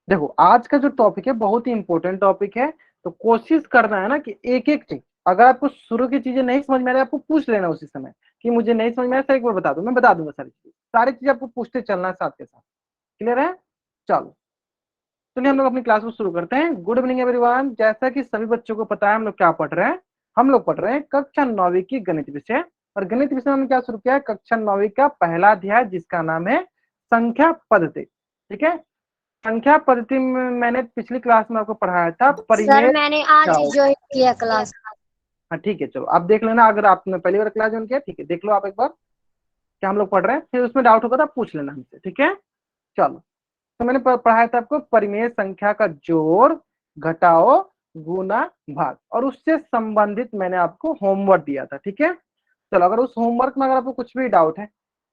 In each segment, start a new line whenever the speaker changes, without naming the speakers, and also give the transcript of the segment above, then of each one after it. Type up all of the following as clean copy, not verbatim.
देखो आज का जो टॉपिक है बहुत ही इंपॉर्टेंट टॉपिक है, तो कोशिश करना है ना कि एक एक चीज, अगर आपको शुरू की चीजें नहीं समझ में आ रही आपको पूछ लेना उसी समय कि मुझे नहीं समझ में आया, एक बार बता दो, मैं बता दूंगा सारी चीज आपको पूछते चलना है साथ के साथ। क्लियर है? चलो चलिए हम लोग अपनी क्लास को शुरू करते हैं। Good evening everyone. जैसा कि सभी बच्चों को पता है हम लोग क्या पढ़ रहे हैं, हम लोग पढ़ रहे हैं कक्षा 9वीं की गणित विषय। और गणित विषय में हमने क्या शुरू किया है, कक्षा 9वीं का पहला अध्याय जिसका नाम है संख्या पद्धति। ठीक है, संख्या पद्धति में मैंने पिछली क्लास में आपको पढ़ाया था
सर
परिमेय
मैंने आज ही
संख्याओं।
ज्वाइन किया क्लास।
हाँ ठीक है, चलो आप देख लेना, अगर आपने पहली बार क्लास ज्वाइन किया ठीक है, देख लो आप एक बार क्या हम लोग पढ़ रहे हैं, फिर उसमें डाउट होगा तो आप पूछ लेना हमसे। ठीक है, चलो। तो मैंने पढ़ाया था आपको परिमेय संख्या का जोड़, घटाओ, गुना, भाग, और उससे संबंधित मैंने आपको होमवर्क दिया था। ठीक है, चलो अगर उस होमवर्क में अगर आपको कुछ भी डाउट है,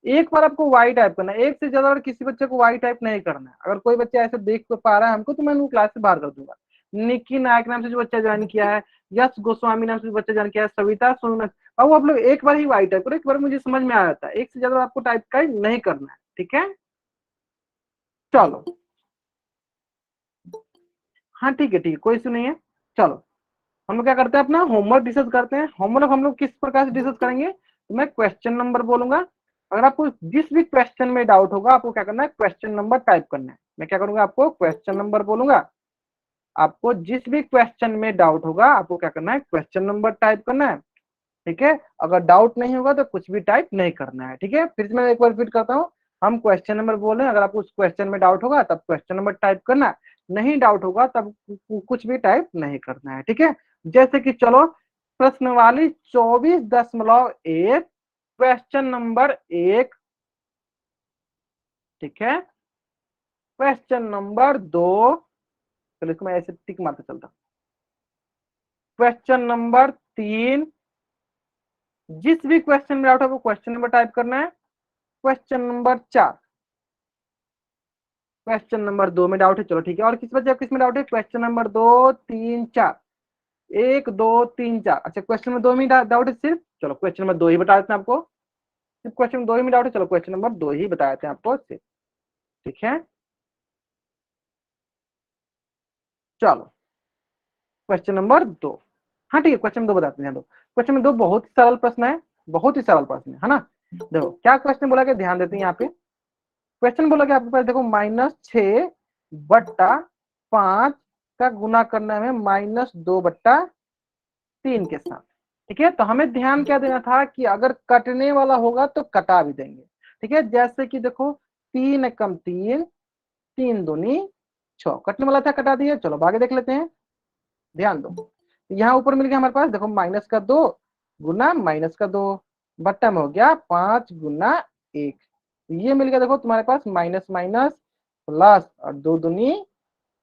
एक बार आपको वाई टाइप करना है, एक से ज्यादा बार किसी बच्चे को वाई टाइप नहीं करना है। अगर कोई बच्चा ऐसे देख पा रहा है हमको तो मैं उनको क्लास से बाहर कर दूंगा। निकी नायक नाम से जो बच्चा ज्वाइन किया है, यश गोस्वामी नाम से जो बच्चा ज्वाइन किया है, सविता सोनू, अब वो आप लोग एक बार ही वाई टाइप करो, एक बार मुझे समझ में आ जाता है, एक से ज्यादा आपको टाइप का नहीं करना है। ठीक है, चलो। हाँ ठीक है, कोई इशू नहीं है। चलो हम लोग क्या करते हैं, अपना होमवर्क डिस्कस करते हैं। होमवर्क हम लोग किस प्रकार से डिस्कस करेंगे, तो मैं क्वेश्चन नंबर बोलूंगा, अगर आपको जिस भी क्वेश्चन में डाउट होगा आपको क्या करना है, क्वेश्चन नंबर टाइप करना है। मैं क्या करूंगा, आपको क्वेश्चन नंबर बोलूंगा, आपको जिस भी क्वेश्चन में डाउट होगा आपको क्या करना है, क्वेश्चन नंबर टाइप करना है। ठीक है, अगर डाउट नहीं होगा तो कुछ भी टाइप नहीं करना है। ठीक है, फिर से मैं एक बार रिपीट करता हूँ, हम क्वेश्चन नंबर बोल रहे हैं, अगर आपको उस क्वेश्चन में डाउट होगा तब क्वेश्चन नंबर टाइप करना है, नहीं डाउट होगा तब कुछ भी टाइप नहीं करना है। ठीक है, जैसे कि चलो प्रश्नवाली 24.1, क्वेश्चन नंबर 1। ठीक है, क्वेश्चन नंबर 2, चलो इसको मैं ऐसे टिक मारते चलता, क्वेश्चन नंबर 3, जिस भी क्वेश्चन में डाउट है वो क्वेश्चन नंबर टाइप करना है। क्वेश्चन नंबर 4, क्वेश्चन नंबर 2 में डाउट है, चलो ठीक है, और किस बच्चे किस में डाउट है, क्वेश्चन नंबर 2 3 4, 1 2 3 4, अच्छा क्वेश्चन नंबर 2 में डाउट है सिर्फ, चलो क्वेश्चन नंबर 2 ही बता देते हैं आपको, सिर्फ क्वेश्चन नंबर 2 ही में डाउट है, चलो क्वेश्चन नंबर 2 ही बता देते हैं आपको सिर्फ। ठीक है, चलो क्वेश्चन नंबर 2, हाँ ठीक है, क्वेश्चन नंबर 2 बताते हैं। क्वेश्चन नंबर 2 बहुत ही सरल प्रश्न है, बहुत ही सरल प्रश्न है ना। देखो क्या क्वेश्चन बोला गया, ध्यान देते हैं यहाँ पे, क्वेश्चन बोला गया आपके पास, देखो -6/5 का गुना करना है -2/3 के साथ। ठीक है, तो हमें ध्यान क्या देना था कि अगर कटने वाला होगा तो कटा भी देंगे। ठीक है, जैसे कि देखो 3 एकम 3, 3 दूनी 6, कटने वाला था कटा दिए। चलो आगे देख लेते हैं, ध्यान दो, यहाँ ऊपर मिल गया हमारे पास, देखो -2 गुना -2 बट्टा में हो गया 5 गुना 1, ये मिल गया देखो तुम्हारे पास माइनस माइनस प्लस, और 2 दूनी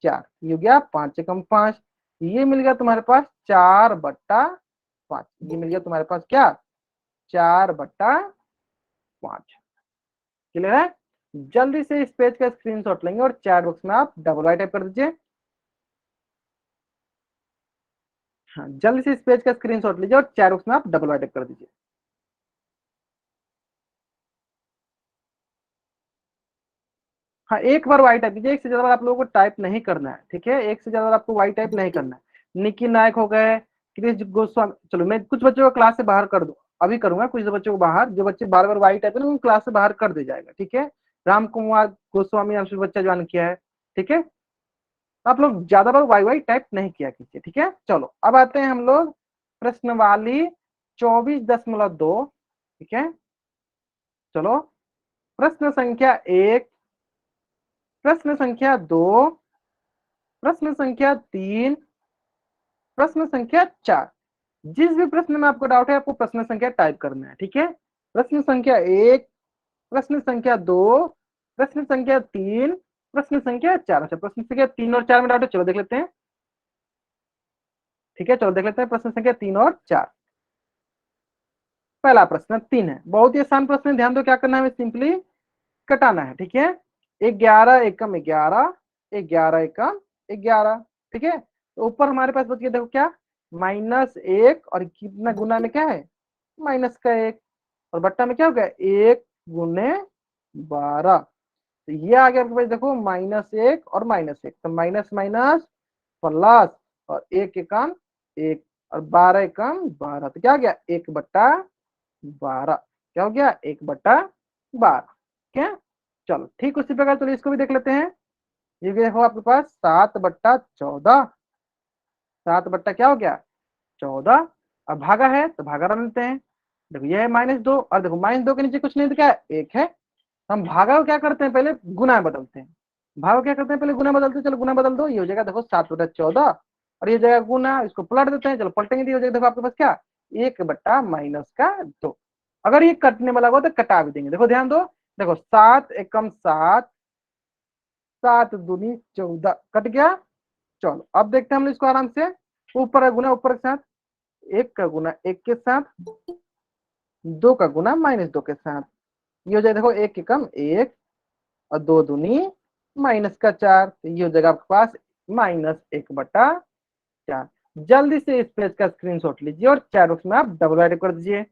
4, ये हो गया 5 एकम 5, ये मिल गया तुम्हारे पास 4/5, ये मिल गया तुम्हारे पास क्या, 4/5। क्लियर है? जल्दी से इस पेज का स्क्रीनशॉट लेंगे और चैट बॉक्स में आप डबल वाई टाइप कर दीजिए। हाँ जल्दी से इस पेज का स्क्रीनशॉट लीजिए और चैट बॉक्स में आप डबल वाई टाइप कर दीजिए। हाँ एक बार वाई टाइप कीजिए, एक से ज्यादा बार आप लोगों को टाइप नहीं करना है। ठीक है, एक से ज्यादा बार आपको वाई टाइप नहीं करना है। निकी नायक हो गए, क्रिश गोस्वामी, चलो मैं कुछ बच्चों को क्लास से बाहर कर दूं, अभी करूंगा कुछ बच्चों को बाहर, जो बच्चे बार बार वाई टाइप करें उनको क्लास से बाहर कर दिया जाएगा। ठीक है, राम कुमार गोस्वामी नाम से बच्चा ज्वाइन किया है। ठीक है, आप लोग ज्यादा बार वाई वाई टाइप नहीं किया कीजिए। ठीक है, चलो अब आते हैं हम लोग प्रश्नवाली 24.2। ठीक है, चलो प्रश्न संख्या 1, प्रश्न संख्या 2, प्रश्न संख्या 3, प्रश्न संख्या 4, जिस भी प्रश्न में आपको डाउट है आपको प्रश्न संख्या टाइप करना है। ठीक है, प्रश्न संख्या 1, प्रश्न संख्या 2, प्रश्न संख्या 3, प्रश्न संख्या 4, अच्छा प्रश्न संख्या 3 और 4 में डाउट है, चलो देख लेते हैं। ठीक है, चलो देख लेते हैं प्रश्न संख्या 3 और 4। पहला प्रश्न 3 है, बहुत ही आसान प्रश्न है, ध्यान दो क्या करना है, हमें सिंपली कटाना है। ठीक है, 11 एकम 11, 11 एकम 11। ठीक है, तो ऊपर हमारे पास बच गया देखो क्या, -1, और कितना गुना में क्या है, -1, और बट्टा में क्या हो गया 1 गुने 12। तो ये आ गया आपके पास, देखो -1 और -1, तो माइनस माइनस प्लस, और 1 एकम 1, और 12 एकम 12, तो क्या हो गया 1/12। क्या हो गया 1/12। क्या, चलो ठीक उसी प्रकार चलो इसको भी देख लेते हैं। ये भी देखो आपके पास 7/14, 7 बट्टा क्या हो गया 14। अब भागा है तो भागा रख लेते हैं। देखो ये है -2, और देखो -2 के नीचे कुछ नहीं तो क्या है 1 है। हम भागा को क्या करते हैं, पहले गुना में बदलते हैं। भागा को क्या करते हैं, पहले गुना बदलते हैं। चलो गुना बदल दो, ये हो जाएगा देखो 7/14, और ये जाएगा गुना, इसको पलट देते हैं। चलो पलटेंगे तो ये हो जाएगा देखो आपके पास क्या 1/-2। अगर ये कटने वाला हुआ तो कटा भी देंगे। देखो ध्यान दो, देखो 7 एकम 7, 7 दूनी 14, कट गया। चलो अब देखते हैं हम इसको आराम से, ऊपर का गुना ऊपर के साथ, 1 का गुना 1 के साथ, 2 का गुना -2 के साथ। ये हो जाएगा देखो 1 एकम 1, और 2 दूनी -4, तो ये हो जाएगा आपके पास -1/4। जल्दी से इस पेज का स्क्रीनशॉट लीजिए और चैट बॉक्स में आप डबल वाई टाइप कर दीजिए।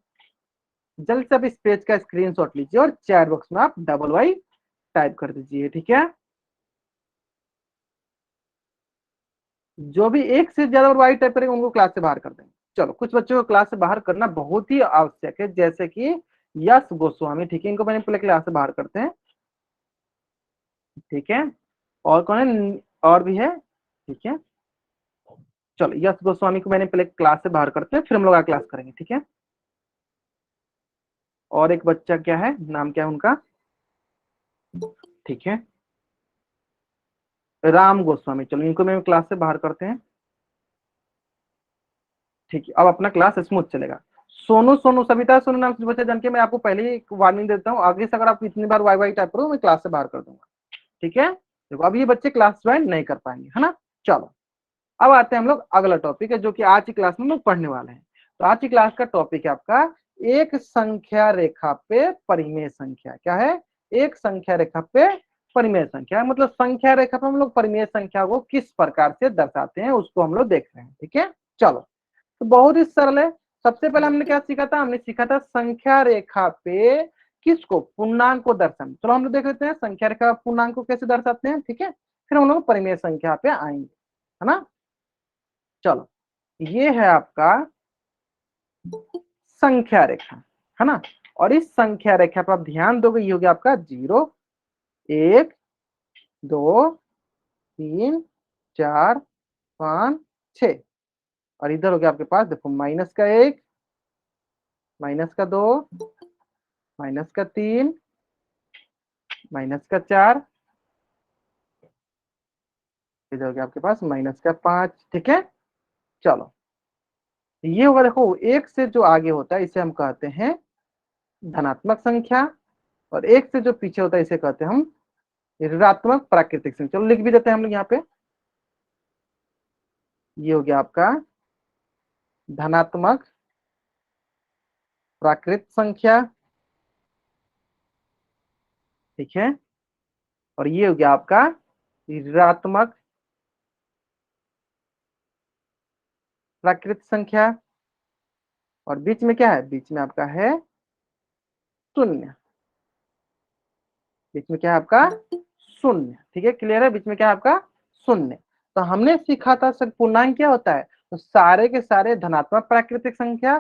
जल्दी से आप इस पेज का स्क्रीनशॉट लीजिए और चैट बॉक्स में आप डबल वाई टाइप कर दीजिए, ठीक है। जो भी एक से ज्यादा वाई टाइप करेंगे उनको क्लास से बाहर कर देंगे। चलो कुछ बच्चों को क्लास से बाहर करना बहुत ही आवश्यक है, जैसे कि यश गोस्वामी, ठीक है, इनको मैंने पहले क्लास से बाहर करते हैं, ठीक है। और कौन है, और भी है, ठीक है। चलो यश गोस्वामी को मैंने पहले क्लास से बाहर करते हैं, फिर हम लोग क्लास करेंगे, ठीक है। और एक बच्चा क्या है, नाम क्या है उनका, ठीक है, राम गोस्वामी, चलो इनको मैं क्लास से बाहर करते हैं, ठीक है। अब अपना क्लास स्मूथ चलेगा। सोनू सोनू सविता सोनू नाम से बच्चा जान के मैं आपको पहले ही वार्निंग देता हूँ, आगे से अगर आप इतनी बार वाई वाई टाइप करो मैं क्लास से बाहर कर दूंगा, ठीक है। देखो अब ये बच्चे क्लास ज्वाइन नहीं कर पाएंगे, है ना। चलो अब आते हैं हम लोग अगला टॉपिक है, जो कि आज की क्लास में हम लोग पढ़ने वाले हैं। तो आज की क्लास का टॉपिक है आपका एक संख्या रेखा पे परिमेय संख्या। क्या है, एक संख्या रेखा पे परिमेय संख्या, मतलब संख्या रेखा पे हम लोग परिमेय संख्या को किस प्रकार से दर्शाते हैं उसको हम लोग देख रहे हैं, ठीक है। चलो तो बहुत ही सरल है। सबसे पहले हमने क्या सीखा था, हमने सीखा था संख्या रेखा पे किसको, पूर्णांक को दर्शाना। चलो हम लोग देख लेते हैं संख्या रेखा पूर्णांक को कैसे दर्शाते हैं, ठीक है। फिर हम लोग परिमेय संख्या पे आएंगे, है ना। चलो ये है आपका संख्या रेखा, है ना। और इस संख्या रेखा पर आप ध्यान दोगे, ये हो गया आपका 0, 1, 2, 3, 4, 5, 6, और इधर हो गया आपके पास देखो -1, -2, -3, -4, इधर हो गया आपके पास -5, ठीक है। चलो ये होगा देखो, एक से जो आगे होता है इसे हम कहते हैं धनात्मक संख्या, और एक से जो पीछे होता है इसे कहते हैं हम ऋणात्मक प्राकृतिक संख्या। चलो लिख भी देते हैं हम लोग यहाँ पे, ये हो गया आपका धनात्मक प्राकृत संख्या, ठीक है। और ये हो गया आपका ऋणात्मक प्राकृत संख्या, और बीच में क्या है, बीच में आपका है शून्य, बीच में क्या है आपका शून्य, ठीक है, क्लियर है, बीच में क्या है आपका शून्य। तो हमने सीखा था सर पूर्णांक क्या होता है, तो सारे के सारे धनात्मक प्राकृतिक संख्या,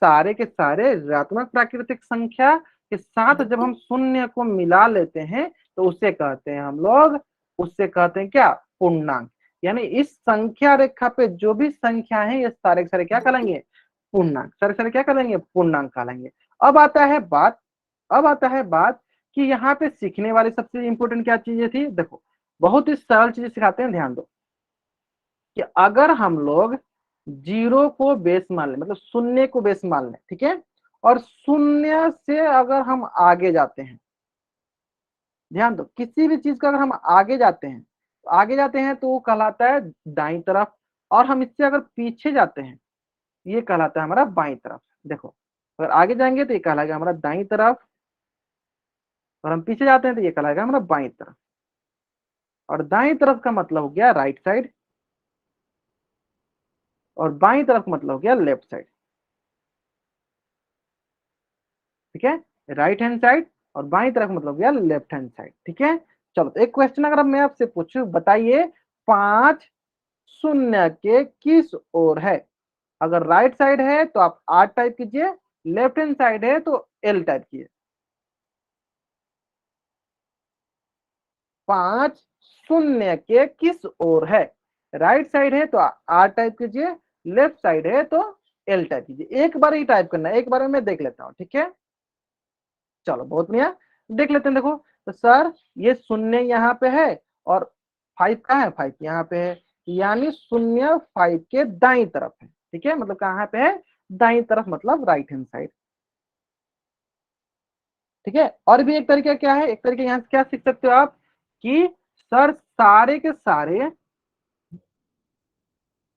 सारे के सारे ऋणात्मक प्राकृतिक संख्या के साथ जब हम शून्य को मिला लेते हैं तो उसे कहते हैं हम लोग, उससे कहते हैं क्या, पूर्णांक। यानी इस संख्या रेखा पे जो भी संख्या है ये सारे के सारे क्या कहलाएंगे, पूर्णांक, सारे सारे क्या कहलाएंगे, पूर्णांक कहलाएंगे। अब आता है बात, अब आता है बात कि यहाँ पे सीखने वाली सबसे इंपॉर्टेंट क्या चीजें थी, देखो बहुत ही सरल चीजें सिखाते हैं, ध्यान दो कि अगर हम लोग 0 को बेस मान लें, मतलब शून्य को बेस मान लें, ठीक है, और शून्य से अगर हम आगे जाते हैं, ध्यान दो किसी भी चीज का अगर हम आगे जाते हैं, तो आगे जाते हैं तो वो कहलाता है दाईं तरफ, और हम इससे अगर पीछे जाते हैं ये कहलाता है हमारा बाईं तरफ। देखो अगर आगे जाएंगे तो ये कहलाएगा हमारा दाईं तरफ, और हम पीछे जाते हैं तो ये कहलाएगा हमारा बाईं तरफ। और दाईं तरफ का मतलब हो गया राइट साइड, और बाईं तरफ का मतलब हो गया लेफ्ट साइड, ठीक है। राइट हैंड साइड और बाईं तरफ का मतलब हो गया लेफ्ट हैंड साइड, ठीक है। चलो तो एक क्वेश्चन अगर मैं आपसे पूछूं, बताइए 5 शून्य के किस ओर है। अगर राइट साइड है तो आप आर टाइप कीजिए, लेफ्ट हैंड साइड है तो एल टाइप कीजिए। 5 शून्य के किस ओर है, राइट साइड है तो आर टाइप कीजिए, लेफ्ट साइड है तो एल टाइप कीजिए। एक बार ही टाइप करना है, एक बार में मैं देख लेता हूँ, ठीक है। चलो बहुत बढ़िया, देख लेते हैं। देखो तो सर ये शून्य यहाँ पे है और 5 कहाँ है, 5 यहाँ पे है, यानी शून्य 5 के दाई तरफ है, ठीक है। मतलब कहाँ पे है, दाई तरफ, मतलब राइट हैंड साइड, ठीक है। और भी एक तरीका क्या है, एक तरीके यहाँ से क्या सीख सकते हो आप कि सर सारे के सारे,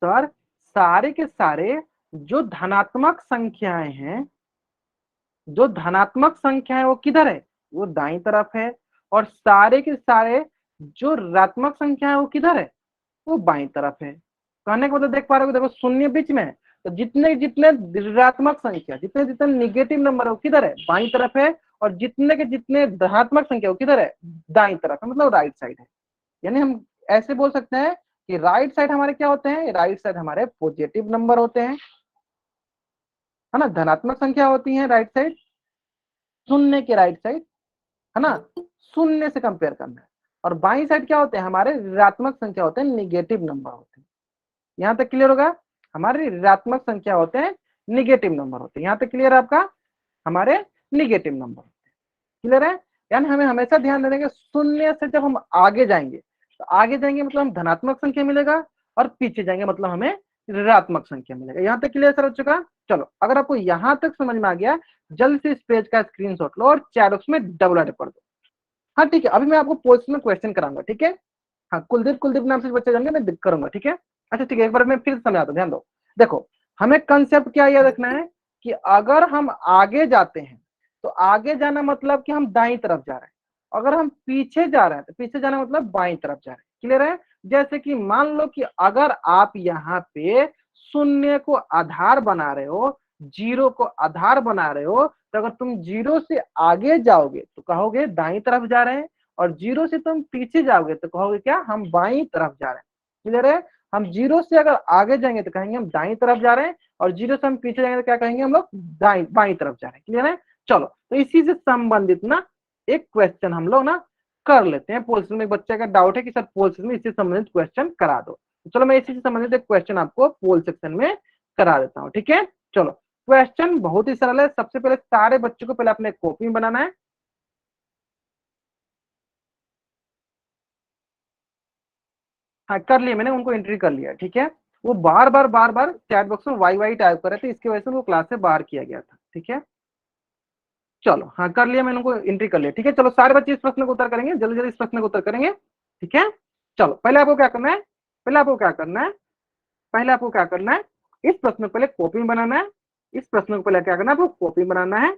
सर सारे के सारे जो धनात्मक संख्याएं हैं, जो धनात्मक संख्या है वो किधर है, वो दाई तरफ है। और सारे के सारे जो ऋणात्मक संख्या है वो किधर है, वो बाई तरफ है। कहने का मतलब देख पा रहे हो, देखो शून्य बीच में है, तो जितने जितने ऋणात्मक संख्या, जितने जितने निगेटिव नंबर है वो किधर है, बाई तरफ है। और जितने के जितने धनात्मक संख्या वो किधर है, दाई तरफ है, मतलब राइट साइड है। यानी हम ऐसे बोल सकते हैं कि राइट साइड हमारे क्या होते हैं, राइट साइड हमारे पॉजिटिव नंबर होते हैं, है ना। धनात्मक संख्या होती है राइट साइड, शून्य के राइट साइड, है ना, शून्य से कंपेयर करना है। और बाई साइड क्या होते हैं, हमारे ऋणात्मक संख्या होते हैं, निगेटिव नंबर होते हैं। यहाँ तक क्लियर होगा, हमारे ऋणात्मक संख्या होते हैं, निगेटिव नंबर होते हैं। यहाँ तक क्लियर है आपका, हमारे निगेटिव नंबर होते हैं, क्लियर है। यानी हमें हमेशा ध्यान देने के, शून्य से जब हम आगे जाएंगे तो आगे जाएंगे मतलब हम धनात्मक संख्या मिलेगा, और पीछे जाएंगे मतलब हमें ऋणात्मक संख्या मिलेगा। यहाँ तक क्लियर सर हो चुका। चलो अगर आपको यहाँ तक समझ में आ गया, जल्द से इस पेज का स्क्रीनशॉट लो और चैट बॉक्स में डबल एड कर दो। हाँ ठीक है, अभी मैं आपको पोस्ट में क्वेश्चन कराऊंगा, ठीक है। हाँ कुलदीप, कुलदीप नाम से बच्चे जाएंगे, मैं करूंगा, ठीक है। अच्छा ठीक है, एक बार मैं फिर समझाता हूँ, ध्यान दो। देखो हमें कंसेप्ट क्या याद रखना है कि अगर हम आगे जाते हैं तो आगे जाना मतलब कि हम दाईं तरफ जा रहे हैं, अगर हम पीछे जा रहे हैं तो पीछे जाना मतलब बाईं तरफ जा रहे हैं, क्लियर है। जैसे कि मान लो कि अगर आप यहाँ पे शून्य को आधार बना रहे हो, जीरो को आधार बना रहे हो, तो अगर तुम जीरो से आगे जाओगे तो कहोगे दाईं तरफ जा रहे हैं, और जीरो से तुम पीछे जाओगे तो कहोगे क्या, हम बाईं तरफ जा रहे हैं, क्लियर है। हम जीरो से अगर आगे जाएंगे तो कहेंगे हम दाईं तरफ जा रहे हैं, और जीरो से हम पीछे जाएंगे तो क्या कहेंगे, हम लोग दाईं बाईं तरफ जा रहे हैं, क्लियर है। चलो तो इसी से संबंधित ना एक क्वेश्चन हम लोग ना कर लेते हैं। पोल्स में एक बच्चे का डाउट है कि सर पोल्स में इससे संबंधित क्वेश्चन करा दो, तो चलो मैं इसी से संबंधित एक क्वेश्चन आपको पोल सेक्शन में करा देता हूँ, ठीक है। चलो क्वेश्चन बहुत ही सरल है। सबसे पहले सारे बच्चों को पहले अपने कॉपी में बनाना है। हाँ कर लिया मैंने, उनको एंट्री कर लिया, ठीक है। वो बार बार चैट बॉक्स में वाई वाई टाइप कर रहे थे, इसकी वजह से उनको क्लास से बाहर किया गया था, ठीक है। चलो हाँ कर लिया मैंने, उनको एंट्री कर लिया, ठीक है। चलो सारे बच्चे इस प्रश्न को उत्तर करेंगे, जल्दी जल्दी इस प्रश्न को उत्तर करेंगे, ठीक है। चलो पहले आपको क्या करना है, पहले आपको क्या करना है, पहले आपको क्या करना है, इस प्रश्न को पहले कॉपी में बनाना है। इस प्रश्न को पहले क्या करना है, आपको कॉपी में बनाना है,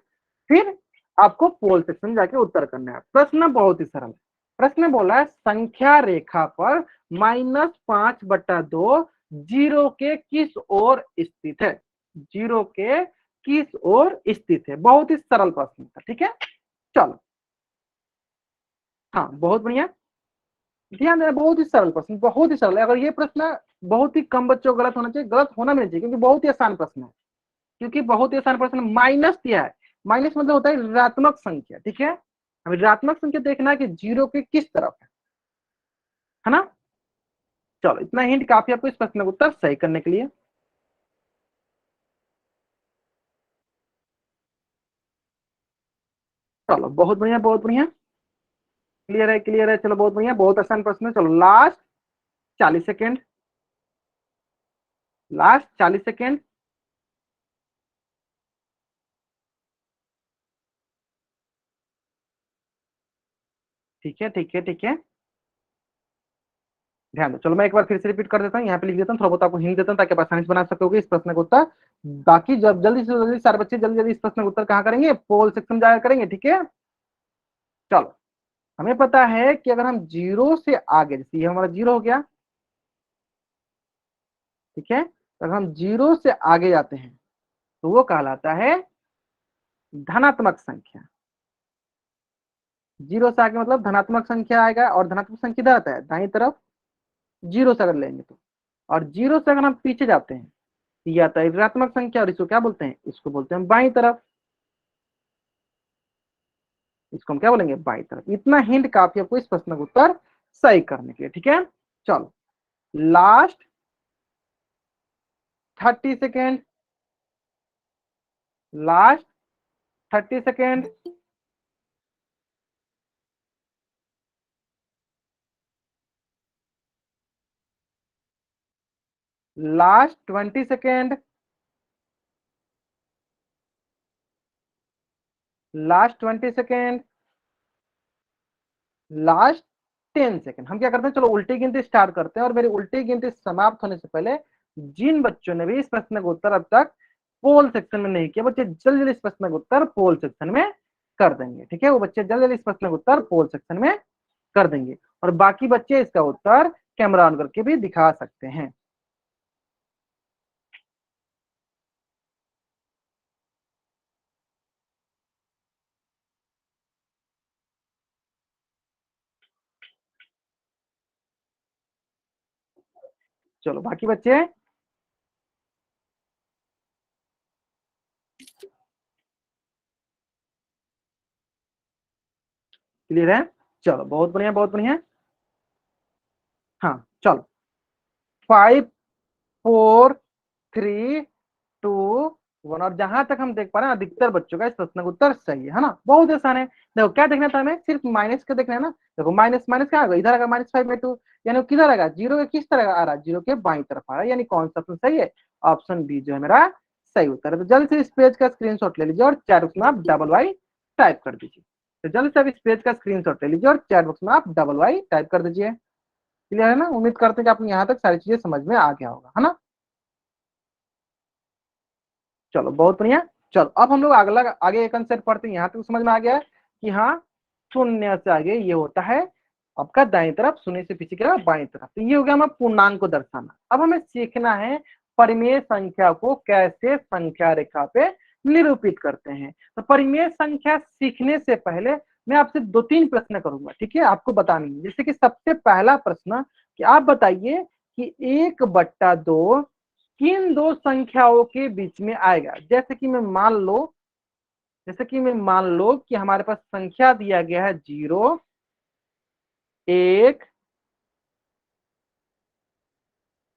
फिर आपको पोल सेक्शन में जाके उत्तर करना है। प्रश्न बहुत ही सरल है। प्रश्न बोला है संख्या रेखा पर -5/2 जीरो के किस ओर स्थित है, जीरो के किस ओर स्थित है। बहुत ही सरल प्रश्न था, ठीक है। चलो हाँ बहुत बढ़िया, ध्यान देना, बहुत ही सरल प्रश्न, बहुत ही सरल है। अगर ये प्रश्न बहुत ही कम बच्चों को गलत होना चाहिए, गलत होना भी नहीं चाहिए, क्योंकि बहुत ही आसान प्रश्न है, क्योंकि बहुत ही आसान प्रश्न। माइनस दिया है, माइनस मतलब होता है ऋणात्मक संख्या, ठीक है। हमें ऋणात्मक संख्या देखना है कि जीरो के किस तरफ है ना। चलो इतना हिंट काफी आपको इस प्रश्न का उत्तर सही करने के लिए। चलो बहुत बढ़िया, बहुत बढ़िया, क्लियर है, क्लियर है। चलो बहुत बढ़िया, बहुत आसान प्रश्न है। चलो लास्ट 40 सेकेंड, लास्ट 40 सेकेंड। ठीक है ठीक है ठीक है, ध्यान दो। चलो मैं एक बार फिर से रिपीट कर देता हूँ, यहाँ पे लिख देता हूँ, थोड़ा बहुत आपको हिंट देता हूँ ताकि आप आसानी से बना सकोगे इस प्रश्न का उत्तर। बाकी जब जल्दी से जल्दी सारे बच्चे जल्दी जल्दी इस प्रश्न का उत्तर कहाँ करेंगे, पोल सेक्शन जाकर करेंगे, ठीक है। चलो हमें पता है कि अगर हम जीरो से आगे, जैसे ये हमारा जीरो हो गया, ठीक है, तो अगर हम जीरो से आगे जाते हैं तो वो कहलाता है धनात्मक संख्या, जीरो से आगे मतलब धनात्मक संख्या आएगा, और धनात्मक संख्या इधर आता है दाई तरफ, जीरो से अगर लेंगे तो। और जीरो से अगर हम पीछे जाते हैं, ये आता है ऋणात्मक संख्या, और इसको क्या बोलते हैं, इसको बोलते हैं बाई तरफ। इसको हम क्या बोलेंगे, बाई तरफ। इतना हिंट काफी आपको इस प्रश्न का उत्तर सही करने के लिए, ठीक है। चलो last 30 second, last 30 second. Last 20 second, last 20 second, last 10 second. हम क्या करते हैं, चलो उल्टी गिनती स्टार्ट करते हैं, और मेरी उल्टी गिनती समाप्त होने से पहले जिन बच्चों ने भी इस प्रश्न का उत्तर अब तक पोल सेक्शन में नहीं किया, बच्चे जल्दी जल्दी इस प्रश्न का उत्तर पोल सेक्शन में कर देंगे, ठीक है। वो बच्चे जल्दी जल्दी इस प्रश्न का उत्तर पोल सेक्शन में कर देंगे, और बाकी बच्चे इसका उत्तर कैमरा ऑन करके भी दिखा सकते हैं। चलो बाकी बच्चे क्लियर है। चलो बहुत बढ़िया, बहुत बढ़िया। हाँ चलो, 5 4 3 2 1। और जहां तक हम देख पा रहे हैं अधिकतर बच्चों का इस प्रश्न का उत्तर सही है ना, बहुत आसान है। देखो क्या देखना था हमें, सिर्फ माइनस का देखना है ना। देखो माइनस माइनस क्या आएगा, इधर आएगा -5/2, यानी वो किधर आएगा, जीरो के किस तरह आ रहा है, जीरो के बाई तरफ आ रहा है, यानी कौन सा ऑप्शन सही है, ऑप्शन बी जो है मेरा सही उत्तर है। तो जल्द से इस पेज का स्क्रीनशॉट ले लीजिए और चैट बॉक्स में आप डबल वाई टाइप कर दीजिए। तो जल्द से आप इस पेज का स्क्रीनशॉट ले लीजिए और चैट बॉक्स में आप डबल वाई टाइप कर दीजिए। क्लियर है ना, उम्मीद करते हैं कि आपको यहाँ तक सारी चीजें समझ में आ गया होगा, है ना। चलो बहुत बढ़िया। चलो अब हम लोग अगला आगे एक कंसेप्ट पढ़ते हैं, यहाँ तक समझ में आ गया है कि हाँ, शून्य से आगे ये होता है आपका दाएं तरफ, शून्य से पीछे क्या बाएं तरफ। तो ये हो गया हमारा पूर्णांक को दर्शाना। अब हमें सीखना है परिमेय संख्या को कैसे संख्या रेखा पे निरूपित करते हैं। तो परिमेय संख्या सीखने से पहले मैं आपसे 2-3 प्रश्न करूंगा, ठीक है, आपको बतानी है। जैसे कि सबसे पहला प्रश्न कि आप बताइए कि 1/2 किन दो संख्याओं के बीच में आएगा। जैसे कि मैं मान लो कि हमारे पास संख्या दिया गया है 0 1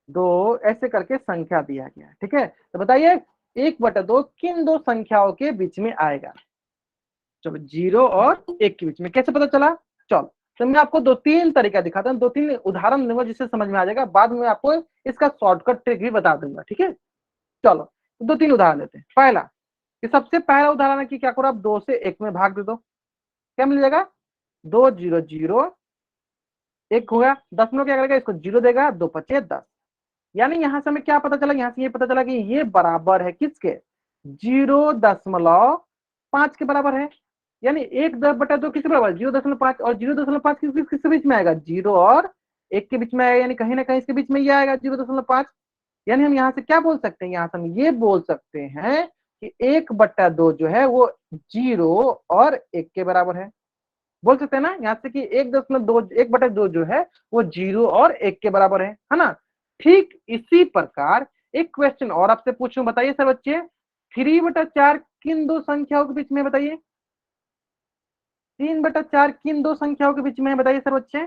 2 ऐसे करके संख्या दिया गया है, ठीक है। तो बताइए 1/2 किन दो संख्याओं के बीच में आएगा। चलो 0 और 1 के बीच में कैसे पता चला। चलो तो मैं आपको 2-3 तरीका दिखाता हूँ, 2-3 उदाहरण दूंगा जिससे समझ में आ जाएगा। बाद में आपको इसका शॉर्टकट ट्रिक भी बता दूंगा, ठीक है। चलो तो 2-3 उदाहरण लेते हैं। पहला कि सबसे पहला उदाहरण है कि क्या करो, आप 2 से 1 में भाग दे दो, क्या मिल जाएगा, 2 0 0 1 हो गया। 10 में क्या करेगा, इसको 0 देगा, 2 5 10। यानी यहां से हमें क्या पता चला, यहां से ये पता चला कि ये बराबर है किसके, 0.5 के बराबर है। यानी 1/2 किसके बराबर, 0.5, और 0.5 किसके बीच में आएगा, 0 और 1 के बीच में आएगा, यानी कहीं ना कहीं इसके बीच में ये आएगा 0.5। यानी हम यहाँ से क्या बोल सकते हैं, यहाँ से हम ये बोल सकते हैं कि 1/2 जो है वो 0 और 1 के बराबर है। बोल सकते हैं ना यहाँ से कि 1/2 जो है वो 0 और 1 के बराबर है ना। ठीक इसी प्रकार एक क्वेश्चन और आपसे पूछूं, बताइए सर बच्चे, 3/4 किन दो संख्याओं के बीच में, बताइए 3/4 किन दो संख्याओं के बीच में है, बताइए सर बच्चे।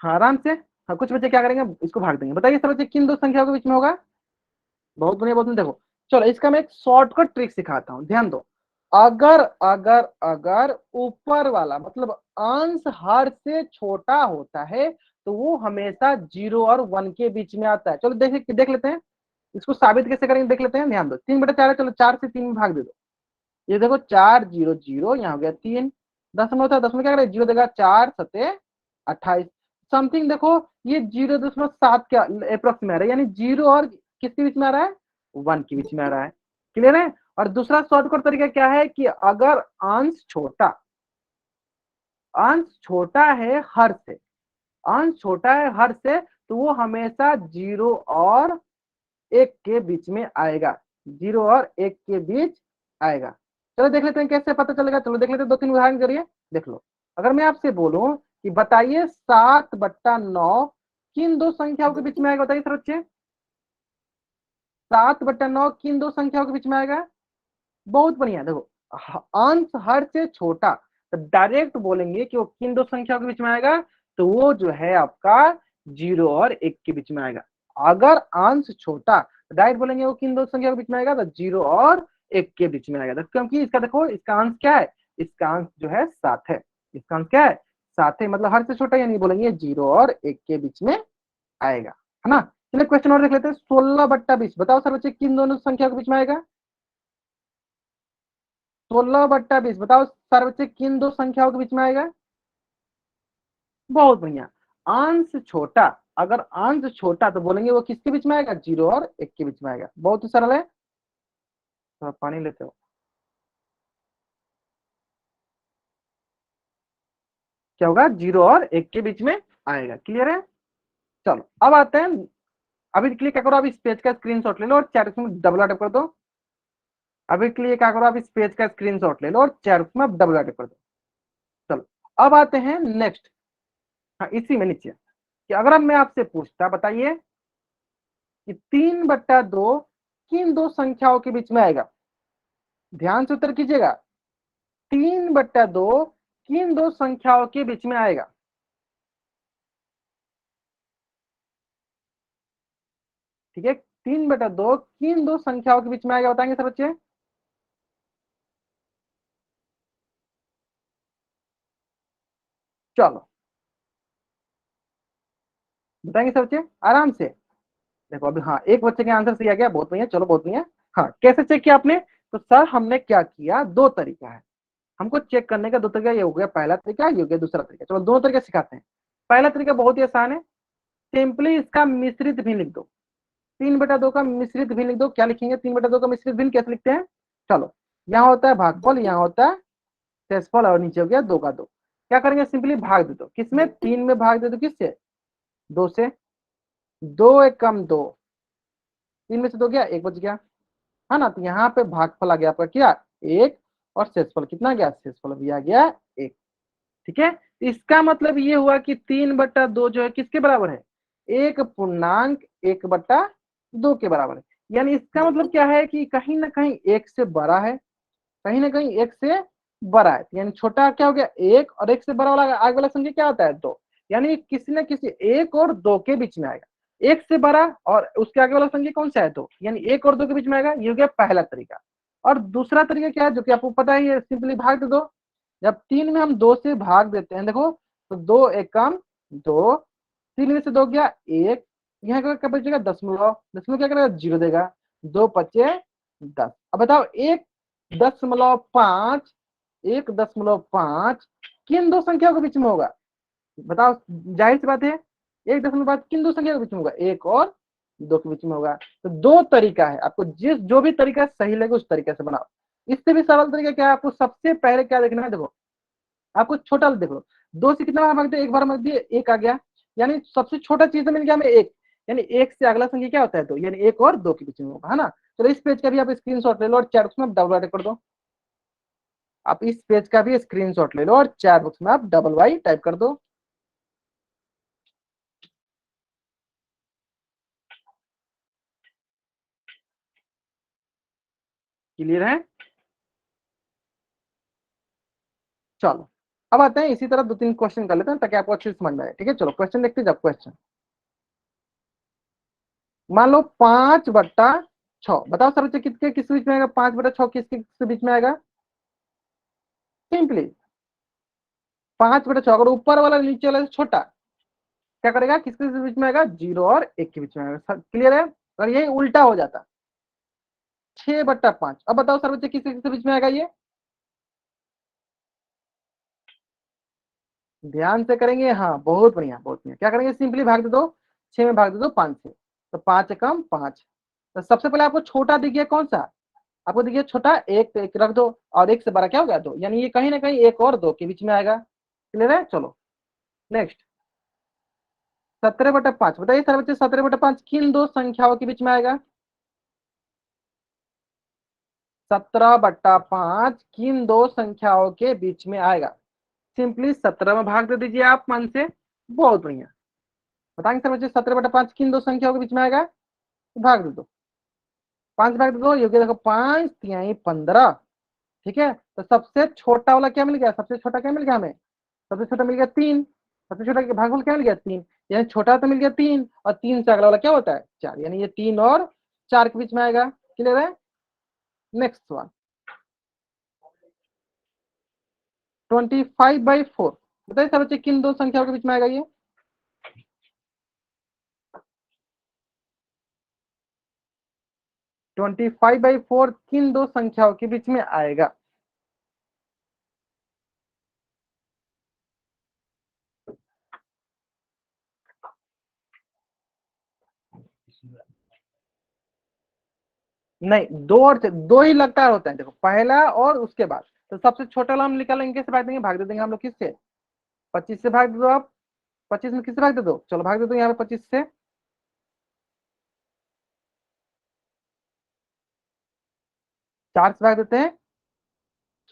हाँ आराम से, हाँ कुछ बच्चे क्या करेंगे, इसको भाग देंगे। बताइए सर बच्चे किन दो संख्याओं के बीच में होगा। बहुत बढ़िया, बहुत बढ़िया। देखो चलो इसका मैं एक शॉर्टकट ट्रिक सिखाता हूँ, ध्यान दो। अगर अगर अगर ऊपर वाला मतलब अंश हर से छोटा होता है तो वो हमेशा 0 और 1 के बीच में आता है। चलो देख लेते हैं इसको साबित कैसे करेंगे, देख लेते हैं। ध्यान दो, 3/4 है, चलो 4 से 3 में भाग दे दो। ये देखो 4 0 0, यहाँ हो गया 3। 10 में होता है, 10 में क्या करें, 0 देगा, 4 7 28 समथिंग। देखो ये 0.7 के अप्रोक्स में आ रहा है, यानी 0 और किसके बीच में आ रहा है, 1 के बीच में आ रहा है। क्लियर है। और दूसरा शॉर्टकट तरीका क्या है कि अगर अंश छोटा है हर से, अंश छोटा है हर से, तो वो हमेशा 0 और 1 के बीच में आएगा, 0 और 1 के बीच आएगा। चलो देख लेते हैं कैसे पता चलेगा। चलो देख लेते हैं, 2-3 उदाहरण करिए। देख लो, अगर मैं आपसे बोलूं कि बताइए 7/9 किन दो संख्याओं के बीच में आएगा, बताइए सर बच्चे। 7/9 किन दो संख्याओं के बीच में आएगा? बहुत बढ़िया। देखो, अंश हर से छोटा, तो डायरेक्ट बोलेंगे कि वो किन दो संख्याओं के बीच में आएगा, तो वो जो है आपका 0 और 1 के बीच में आएगा। अगर अंश छोटा, तो डायरेक्ट बोलेंगे वो किन दो संख्याओं के बीच में आएगा, तो 0 और 1 के बीच में आएगा। क्योंकि इसका देखो, इसका अंश क्या है, इसका अंश जो है 7 है। इसका अंश क्या है, 7 है, मतलब हर से छोटा, यानी बोलेंगे 0 और 1 के बीच में आएगा, है ना। चलिए क्वेश्चन और देख लेते हैं। 16/20 बताओ सर बच्चे किन दोनों संख्या के बीच में आएगा? 16/20 बताओ सर बच्चे किन दो संख्याओं के बीच में आएगा? बहुत बढ़िया। अंश छोटा, अगर अंश छोटा तो बोलेंगे वो किसके बीच में आएगा, 0 और 1 के बीच में आएगा। बहुत ही सरल है। तो पानी लेते हो, क्या होगा, 0 और 1 के बीच में आएगा। क्लियर है। चलो अब आते हैं। अभी के लिए क्या करो, आप इस पेज का स्क्रीनशॉट ले लो और चैट में डबल अटैक कर दो। अभी के लिए क्या करो, आप इस पेज का स्क्रीनशॉट ले लो और चैट में डबल अटैक कर दो। चलो अब आते हैं नेक्स्ट। हाँ, इसी में नीचे कि अगर अब मैं आपसे पूछता, बताइए कि 3/2 किन दो संख्याओं के बीच में आएगा? ध्यान से उत्तर कीजिएगा। 3/2 किन दो संख्याओं के बीच में आएगा? ठीक है, 3/2 किन दो संख्याओं के बीच में आएगा, बताएंगे सर बच्चे। चलो बताएंगे सर बच्चे आराम से। देखो अभी, हाँ, एक बच्चे के आंसर सही आ गया, बहुत बढ़िया। चलो बहुत बढ़िया। हाँ, कैसे चेक किया आपने? तो सर हमने क्या किया, दो तरीका है हमको चेक करने का। दो तरीका, ये हो गया पहला तरीका, ये हो गया दूसरा तरीका। चलो दोनों तरीके सिखाते हैं। पहला तरीका बहुत ही आसान है, सिंपली इसका मिश्रित भी लिख दो। 3/2 का मिश्रित भी लिख दो। क्या लिखेंगे, 3/2 का मिश्रित भिन्न कैसे लिखते हैं? चलो, यहाँ होता है भागफल, यहाँ होता है शेषफल, और नीचे हो गया 2 का 2। क्या करेंगे, सिंपली भाग दे दो। किसमें, 3 में भाग दे दो, किससे, 2 से। 2 × 2, 3 में से 2 गया, 1 बच गया, है ना। तो यहाँ पे भागफल आ गया आपका क्या, 1, और शेषफल कितना गया, शेषफल भी आ गया 1। ठीक है, इसका मतलब ये हुआ कि 3/2 जो है किसके बराबर है, 1.1/2 के बराबर है। यानी इसका मतलब क्या है कि कहीं ना कहीं 1 से बड़ा है, कहीं ना कहीं 1 से बड़ा है। यानी छोटा क्या हो गया, 1, और 1 से बड़ा वाला आगे वाला संख्या क्या होता है, 2। यानी किसी न किसी 1 और 2 के बीच में आएगा। 1 से बड़ा और उसके आगे वाला संख्या कौन सा है, 2, यानी 1 और 2 के बीच में आएगा। ये हो गया पहला तरीका। और दूसरा तरीका क्या है, जो कि आपको पता ही है, सिंपली भाग दे दो। जब 3 में हम 2 से भाग देते हैं, देखो, तो 2 × 2, 3 में से 2 गया 1, यहाँ क्या बचेगा, दशमलव। दशमलव क्या करेगा, 0 देगा। 2×5 = 10। अब बताओ, 1.5, 1.5 किन दो संख्याओं के बीच में होगा, बताओ। जाहिर सी बात है, 1.5 किन दो संख्या के बीच में होगा, 1 और 2 के बीच में होगा। तो दो तरीका है, आपको जो भी तरीका सही लगे उस तरीके से बनाओ। इससे भी सरल तरीका क्या है, आपको सबसे पहले क्या देखना है, देखो आपको छोटा देख लो। 2 से कितना बार भाग दिया, एक बार भाग दिए, 1 आ गया। यानी सबसे छोटा चीज मिल गया हमें 1। यानी 1 से अगला संख्या क्या होता है, 2, यानी 1 और 2 के बीच में होगा, है ना। चलो इस पेज का भी आप स्क्रीनशॉट ले लो और चैट बॉक्स में डबल टाइप कर दो। आप इस पेज का भी स्क्रीनशॉट ले लो और चैट बॉक्स में आप डबल वाई टाइप कर दो। क्लियर है। चलो अब आते हैं, इसी तरह 2-3 क्वेश्चन कर लेते हैं ताकि आपको अच्छे से समझ में आए। ठीक है, चलो क्वेश्चन देखते हैं। जब क्वेश्चन, मान लो 5/6, बताओ सर बच्चे किसके किस बीच में आएगा, 5/6 किसके बीच में आएगा? सिंपली 5/6, अगर ऊपर वाला नीचे वाला से छोटा, क्या करेगा, किसके बीच में आएगा, 0 और 1 के बीच में आएगा। क्लियर है। और यही उल्टा हो जाता, 6/5। अब बताओ सर बच्चे किसके किसके बीच में आएगा ये? ध्यान से करेंगे, हाँ, बहुत बढ़िया बहुत बढ़िया। क्या करेंगे, सिंपली भाग दे दो, 6 में भाग दे दो 5 से, तो 5 × 5। तो सबसे पहले आपको छोटा दिख गया कौन सा, आपको देखिए छोटा, एक तो एक रख दो, और 1 से बड़ा क्या हो गया, 2, यानी ये कहीं ना कहीं 1 और 2 के बीच में आएगा। क्लियर है। चलो नेक्स्ट, 17/5 बताइए सर बच्चे, 17/5 किन दो संख्याओं के बीच में आएगा? 17/5 किन दो संख्याओं के बीच में आएगा? सिंपली 17 में भाग दे दीजिए आप मन से, बहुत बढ़िया। बताएंगे सर बच्चे 17/5 किन दो संख्याओं के बीच में आएगा? तो भाग दे दो, 5 भाग दे दो, ये देखो 5 तिहाई 15। ठीक है, तो सबसे छोटा वाला क्या मिल गया? सबसे छोटा क्या मिल गया हमें? सबसे छोटा मिल गया 3। सबसे छोटा के भागफल क्या मिल गया? 3। यानी छोटा तो मिल गया 3, और 3 से अगला वाला क्या होता है? 4। यानी ये 3 और 4 के बीच में आएगा। क्लियर है? Next one, 25/4। बताइए सब बच्चे किन दो संख्याओं के बीच में आएगा ये? 25/4 किन दो संख्याओं के बीच में आएगा? नहीं, दो और दो ही लगातार होता है। देखो पहला और उसके बाद, तो सबसे छोटा वाला हम निकालेंगे, कैसे भाग देंगे? भाग दे देंगे हम लोग किससे? 25 से भाग दे दो आप। 25 में किससे भाग दे दो? चलो भाग दे दो यहाँ पे 25 से। 4 से भाग देते हैं,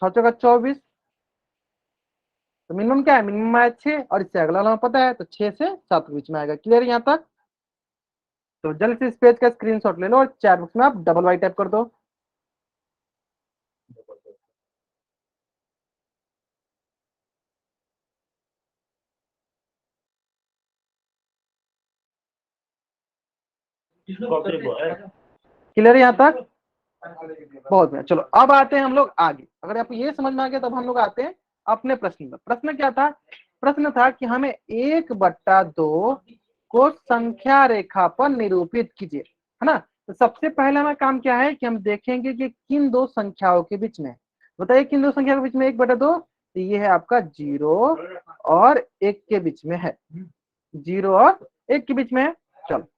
6 चौका 24। तो मिनिमम क्या है? मिनिमम है 6, और इससे अगला वाला हमें पता है, तो 6 से 7 के बीच में आएगा। क्लियर यहाँ तक? तो जल्द से इस पेज का स्क्रीनशॉट ले लो, और चैट बॉक्स में आप डबल वाई टाइप कर दो। क्लियर यहाँ तक? बहुत बढ़िया। चलो अब आते हैं हम लोग आगे। अगर आपको ये समझ में आ गया, तब हम लोग आते हैं अपने प्रश्न में। प्रश्न क्या था? प्रश्न था कि हमें 1/2 को संख्या रेखा पर निरूपित कीजिए, है ना। तो सबसे पहला हमारा काम क्या है कि हम देखेंगे कि किन दो संख्याओं के बीच में। बताइए किन दो संख्याओं के बीच में 1/2? तो ये है आपका 0 और 1 के बीच में है। 0 और 1 के बीच में है। चलो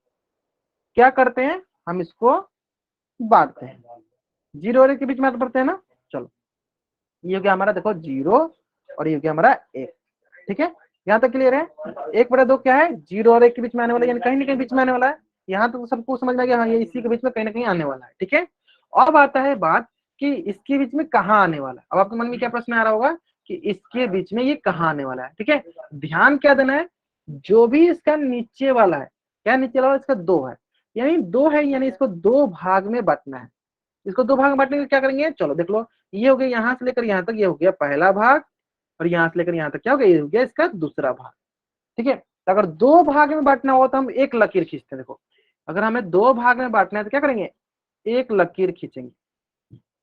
क्या करते हैं, हम इसको बांटते हैं। 0 और 1 के बीच में पढ़ते हैं ना। चलो ये हो गया हमारा, देखो 0, और ये हो गया हमारा 1। ठीक है, यहाँ तक क्लियर है? 1/2 क्या है? 0 और 1 के बीच में आने वाला है, यानी कहीं ना कहीं बीच में आने वाला है। यहाँ तो सबको समझ में आ गया, हाँ ये इसी के बीच में कहीं ना कहीं आने वाला है। ठीक है, अब आता है बात कि इसके बीच में कहाँ आने वाला है। अब आपके मन में क्या प्रश्न आ रहा होगा कि इसके बीच में ये कहाँ आने वाला है? ठीक है, ध्यान क्या देना है, जो भी इसका नीचे वाला है, क्या नीचे वाला? इसका 2 है, यानी 2 है, यानी इसको 2 भाग में बांटना है। इसको 2 भाग में बांटने के लिए क्या करेंगे? चलो देख लो, ये हो गया यहाँ से लेकर यहाँ तक, ये हो गया पहला भाग, और यहाँ से लेकर यहाँ तक क्या हो गया? ये हो गया इसका दूसरा भाग। ठीक है, तो अगर 2 भाग में बांटना हो तो हम एक लकीर खींचते हैं। देखो अगर हमें 2 भाग में बांटना है तो क्या करेंगे? एक लकीर खींचेंगे।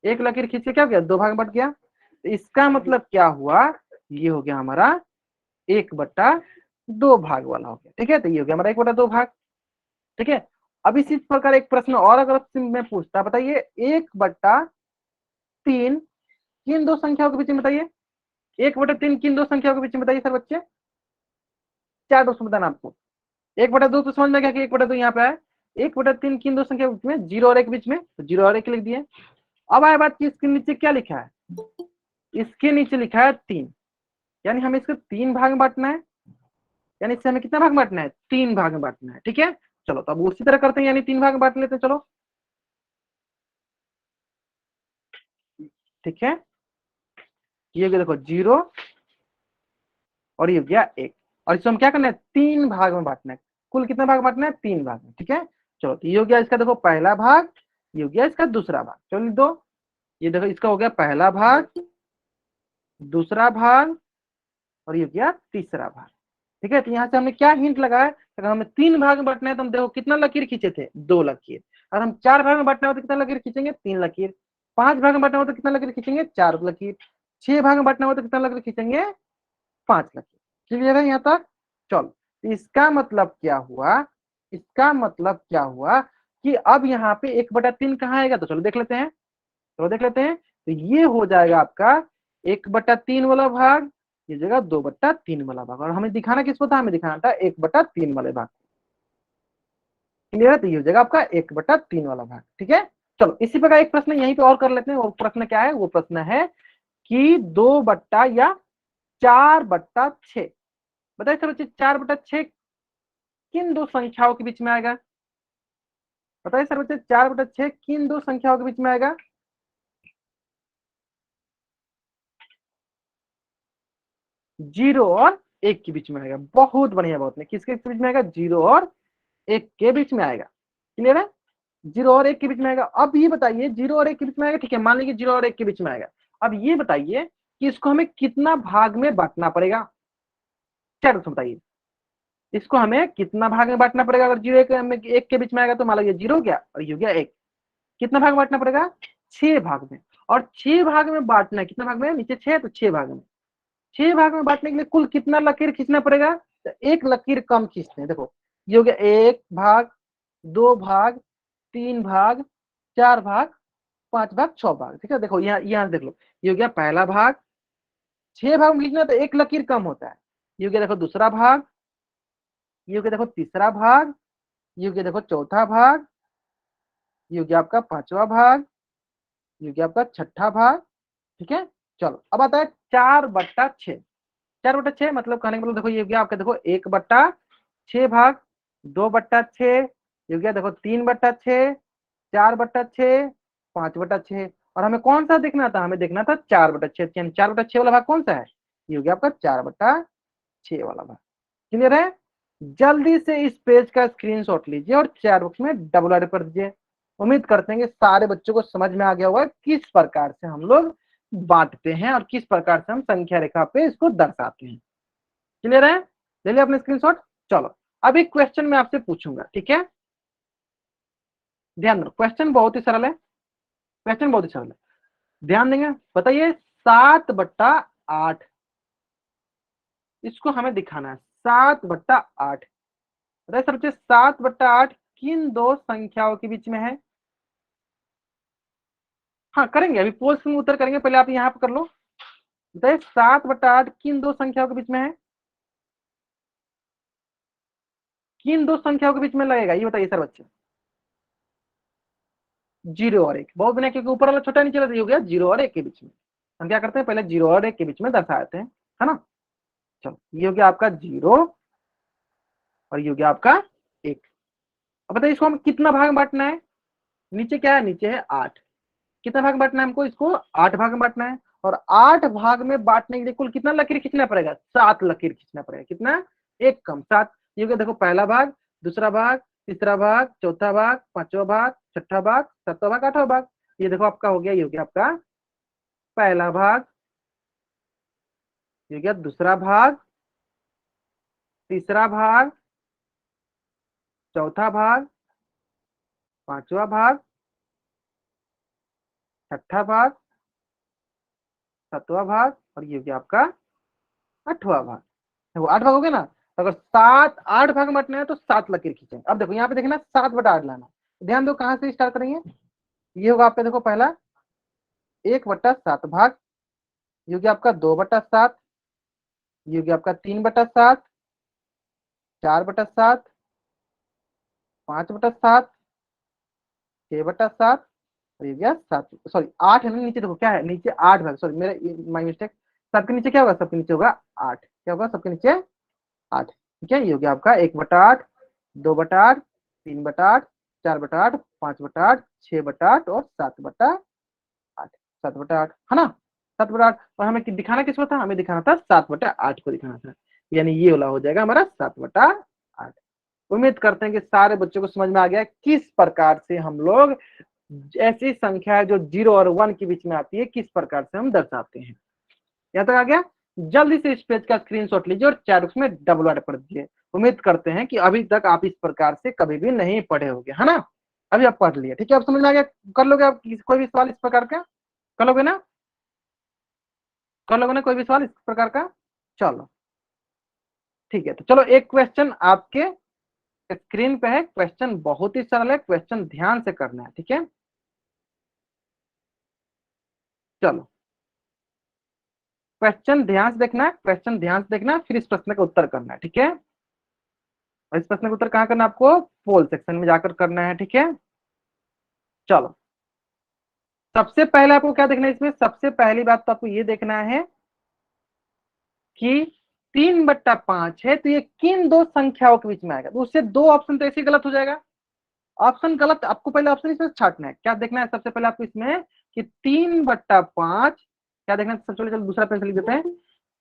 एक लकीर खींच के क्या हो गया? 2 भाग में बट गया। तो इसका मतलब क्या हुआ? ये हो गया हमारा 1/2 भाग वाला हो गया। ठीक है, तो ये हो गया हमारा 1/2 भाग। ठीक है, अब इसी प्रकार एक प्रश्न और अगर मैं पूछता, बताइए 1/3 किन दो संख्याओं के बीच में? बताइए 1/3 किन दो संख्याओं के बीच में? बताइए सर बच्चे, चार दोस्तों बताना आपको। 1/2 तो समझ में गया कि 1/2 यहाँ पे है। 1/3 किन दो संख्या के बीच में? 0 और 1 के बीच में, तो 0 और 1 लिख दिए। अब आए बात की इसके नीचे क्या लिखा है? इसके नीचे लिखा है 3, यानी हमें इसको 3 भाग में बांटना है। यानी इससे हमें कितना भाग में बांटना है? 3 भाग में बांटना है। ठीक है, चलो तो अब उसी तरह करते हैं, यानी 3 भाग में बांट लेते हैं। चलो ठीक है, ये देखो 0 और ये हो गया 1, और इसको हम क्या करना है? 3 भाग में बांटना है। कुल कितना भाग बांटना है? 3 भाग में। ठीक है, चलो तो ये हो गया इसका, देखो पहला भाग, ये हो गया इसका दूसरा भाग। चलो लिख दो, ये देखो इसका हो गया पहला भाग, दूसरा भाग, और ये हो गया तीसरा भाग। ठीक है, तो यहाँ से हमने क्या हिंट लगाया? अगर हमें 3 भाग में बांटना है तो हम देखो कितना लकीर खींचे थे? 2 लकीर। अगर हम 4 भाग में बांटना हो तो कितना लकीर खींचेंगे? 3 लकीर। 5 भाग में बांटना हो तो कितना लकीर खींचेंगे? 4 लकीर। 6 भाग में बांटना हो तो कितना लकीर खींचेंगे? 5 लकीर। क्लियर है यहाँ तक? चलो तो इसका मतलब क्या हुआ? इसका मतलब क्या हुआ कि अब यहाँ पे 1/3 कहाँ आएगा? तो चलो देख लेते हैं। चलो देख लेते हैं, तो ये हो जाएगा आपका 1/3 वाला भाग, ये जगह 2/3 वाला भाग, और हमें दिखाना किसको था? हमें दिखाना था 1/3 वाले भाग। क्लियर है? तो ये हो जाएगा आपका 1/3 वाला भाग। ठीक है, चलो इसी प्रकार एक प्रश्न यहीं पे और कर लेते हैं। वो प्रश्न क्या है? वो प्रश्न है कि 4/6। बताइए सर बच्चे 4/6 किन दो संख्याओं के बीच में आएगा? बताइए सर बच्चे 4/6 किन दो संख्याओं के बीच में आएगा? जीरो और एक के बीच में आएगा। बहुत बढ़िया, बहुत नहीं, किसके बीच में आएगा? जीरो और एक के बीच में आएगा। क्लियर है? जीरो और एक के बीच में आएगा। अब ये बताइए, जीरो और एक के बीच में आएगा, ठीक है, मान लीजिए जीरो और एक के बीच में आएगा। अब ये बताइए कि इसको हमें कितना भाग में बांटना पड़ेगा? क्या बताइए, इसको हमें कितना भाग में बांटना पड़ेगा? अगर जीरो एक के बीच में आएगा तो मान लीजिए जीरो गया और ये हो गया एक, कितना भाग में बांटना पड़ेगा? 6 भाग में। और 6 भाग में बांटना है, कितना भाग में? नीचे 6 तो 6 भाग में। 6 भाग में बांटने के लिए कुल कितना लकीर खींचना पड़ेगा? तो एक लकीर कम खींचते हैं। देखो ये हो गया 1 भाग, 2 भाग, 3 भाग, 4 भाग, 5 भाग, 6 भाग। ठीक है, देखो यहाँ देख लो, ये हो गया पहला भाग। 6 भाग में लिखना तो एक लकीर कम होता है। ये हो गया देखो दूसरा भाग, ये हो गया देखो तीसरा भाग, ये हो गया देखो चौथा भाग, ये हो गया आपका पांचवा भाग, ये हो गया आपका छठा भाग। ठीक है, चलो अब आता है 4/6। 4/6 मतलब कहने का मतलब देखो ये हो गया आपका, देखो 1/6 भाग, 2/6, ये हो गया देखो 3/6, 4/6, 5/6। और हमें कौन सा देखना था? हमें देखना था 4/6। 4/6 वाला भाग कौन सा है? ये हो गया आपका 4/6 वाला भाग। क्लियर है? जल्दी से इस पेज का स्क्रीनशॉट लीजिए और चैट बॉक्स में डबल आर कर दीजिए। उम्मीद करते हैं कि सारे बच्चों को समझ में आ गया होगा किस प्रकार से हम लोग बांटते हैं और किस प्रकार से हम संख्या रेखा पे इसको दर्शाते हैं। क्लियर है? ले लिया अपने स्क्रीनशॉट? चलो अब एक क्वेश्चन मैं आपसे पूछूंगा, ठीक है? ध्यान दो, क्वेश्चन बहुत ही सरल है। क्वेश्चन बहुत ही सरल है, ध्यान देंगे। बताइए 7/8, इसको हमें दिखाना है। 7/8, सर बच्चे 7/8 किन दो संख्याओं के बीच में है? हाँ करेंगे, अभी पोस्ट में उत्तर करेंगे, पहले आप यहाँ पे कर लो। बताइए 7/8 किन दो संख्याओं के बीच में है? किन दो संख्याओं के बीच में लगेगा ये बताइए सर बच्चे। जीरो और एक, बहुत बने, क्योंकि ऊपर वाला छोटा नीचे वाला हो गया जीरो और एक के बीच में। हम क्या करते हैं, पहले जीरो और एक के बीच में दर्शाते हैं, है ना? चलो ये हो गया आपका जीरो और ये हो गया आपका एक। अब बताइए इसको हम कितना भाग में बांटना है? नीचे क्या है? नीचे है 8। कितना भाग में बांटना है हमको? इसको 8 भाग में बांटना है। और 8 भाग में बांटने के लिए कुल कितना लकीर खींचना पड़ेगा? 7 लकीर खींचना पड़ेगा। कितना? एक कम 7। ये हो गया देखो पहला भाग, दूसरा भाग, तीसरा भाग, चौथा भाग, पांचवा भाग, छठा भाग, सातवां भाग, आठवां भाग। ये देखो आपका हो गया, ये हो गया आपका पहला भाग, ये हो गया दूसरा भाग, तीसरा भाग, चौथा भाग, पांचवा भाग, छठा भाग, सातवां भाग और ये हो गया आपका आठवां भाग। देखो 8 भाग हो गया ना? तो अगर 8 भाग में बांटना है तो 7 लकीर खींचेंगे। अब देखो यहाँ पे देखना 7/8 लाना। ध्यान दो कहां से स्टार्ट करेंगे। ये होगा आपका देखो पहला 1/7 भाग, ये हो गया आपका 2/7, ये हो गया आपका 3/7, 4/7, 5/7, 6/7 और ये हो गया 7, सॉरी 8 है ना नीचे, देखो क्या है नीचे 8 भाग, सॉरी मेरा माई मिस्टेक। सबके नीचे क्या होगा? सबके नीचे होगा 8। क्या होगा सबके नीचे? 8। ठीक है, ये हो गया आपका 1/8, 2/8, 3/8, 4/8, 5/8, 6/8 और 7/8। 7/8 है ना? 7/8। और हमें दिखाना किसको था? हमें दिखाना था 7/8 को दिखाना था। यानी ये वाला हो जाएगा हमारा 7/8। उम्मीद करते हैं कि सारे बच्चों को समझ में आ गया किस प्रकार से हम लोग ऐसी संख्या जो 0 और 1 के बीच में आती है किस प्रकार से हम दर्शाते हैं। यहाँ तक आ गया? जल्दी से इस पेज का स्क्रीनशॉट लीजिए और चैट बॉक्स में डबल आर कर दीजिए। उम्मीद करते हैं कि अभी तक आप इस प्रकार से कभी भी नहीं पढ़े होंगे, है ना? अभी आप पढ़ लिए, ठीक है, अब समझ में आ गया। कर लोगे आप कोई भी सवाल इस प्रकार का? कर लोगे ना? कर लोगे ना कोई भी सवाल इस प्रकार का? चलो ठीक है, तो चलो एक क्वेश्चन आपके स्क्रीन पे है। क्वेश्चन बहुत ही सरल है, क्वेश्चन ध्यान से करना है, ठीक है? चलो क्वेश्चन ध्यान से देखना है, क्वेश्चन ध्यान से देखना, फिर इस प्रश्न का उत्तर करना है, ठीक है? और इस प्रश्न का उत्तर कहाँ करना है आपको? पोल सेक्शन में जाकर करना है, ठीक है? चलो सबसे पहले आपको क्या देखना है इसमें? सबसे पहली बात तो आपको ये देखना है कि 3/5 है तो ये किन दो संख्याओं के बीच में आएगा? तो उससे दो ऑप्शन तो ऐसे गलत हो जाएगा। ऑप्शन गलत, आपको पहले ऑप्शन इसमें छाटना है। क्या देखना है सबसे पहले आपको इसमें कि 3/5, क्या देखना है सबसे पहले? चलो दूसरा पेंसिल लिख देते हैं।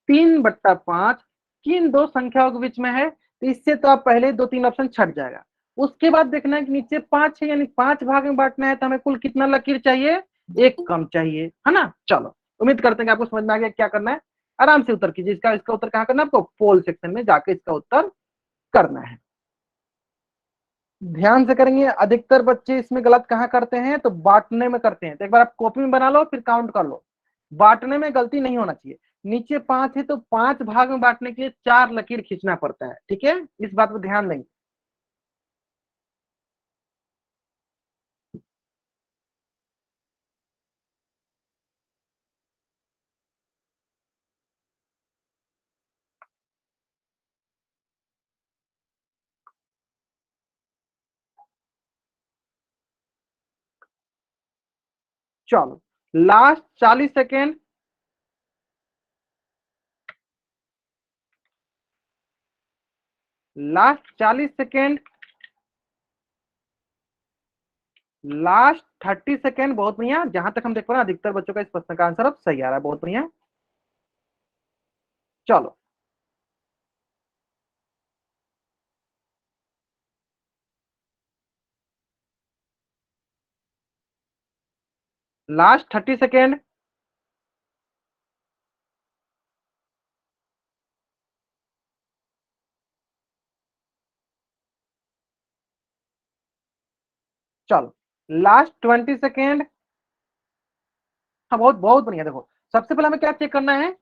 3/5 किन दो संख्याओं के बीच में है, तो इससे तो आप पहले 2-3 ऑप्शन छट जाएगा। उसके बाद देखना है कि नीचे 5 है, यानी 5 भाग में बांटना है, तो हमें कुल कितना लकीर चाहिए, एक कम चाहिए, है ना। चलो, उम्मीद करते हैं कि आपको समझ में आ गया क्या करना है। आराम से उत्तर कीजिए, इसका उत्तर कहाँ करना है आपको, पोल सेक्शन में जाके इसका उत्तर करना है। ध्यान से करेंगे, अधिकतर बच्चे इसमें गलत कहाँ करते हैं, तो बांटने में करते हैं। तो एक बार आप कॉपी में बना लो, फिर काउंट कर लो। बांटने में गलती नहीं होना चाहिए। नीचे 5 है तो 5 भाग में बांटने के लिए 4 लकीर खींचना पड़ता है, ठीक है, इस बात पर ध्यान देंगे। चलो, last 40 second. Last 40 second. Last 30 second. बहुत बढ़िया, जहां तक हम देख पा रहे हैं अधिकतर बच्चों का इस प्रश्न का आंसर अब सही आ रहा है, बहुत बढ़िया। चलो, लास्ट 30 सेकेंड। चलो, लास्ट 20 सेकेंड। हाँ, बहुत बहुत बढ़िया। देखो, सबसे पहले हमें क्या चेक करना है,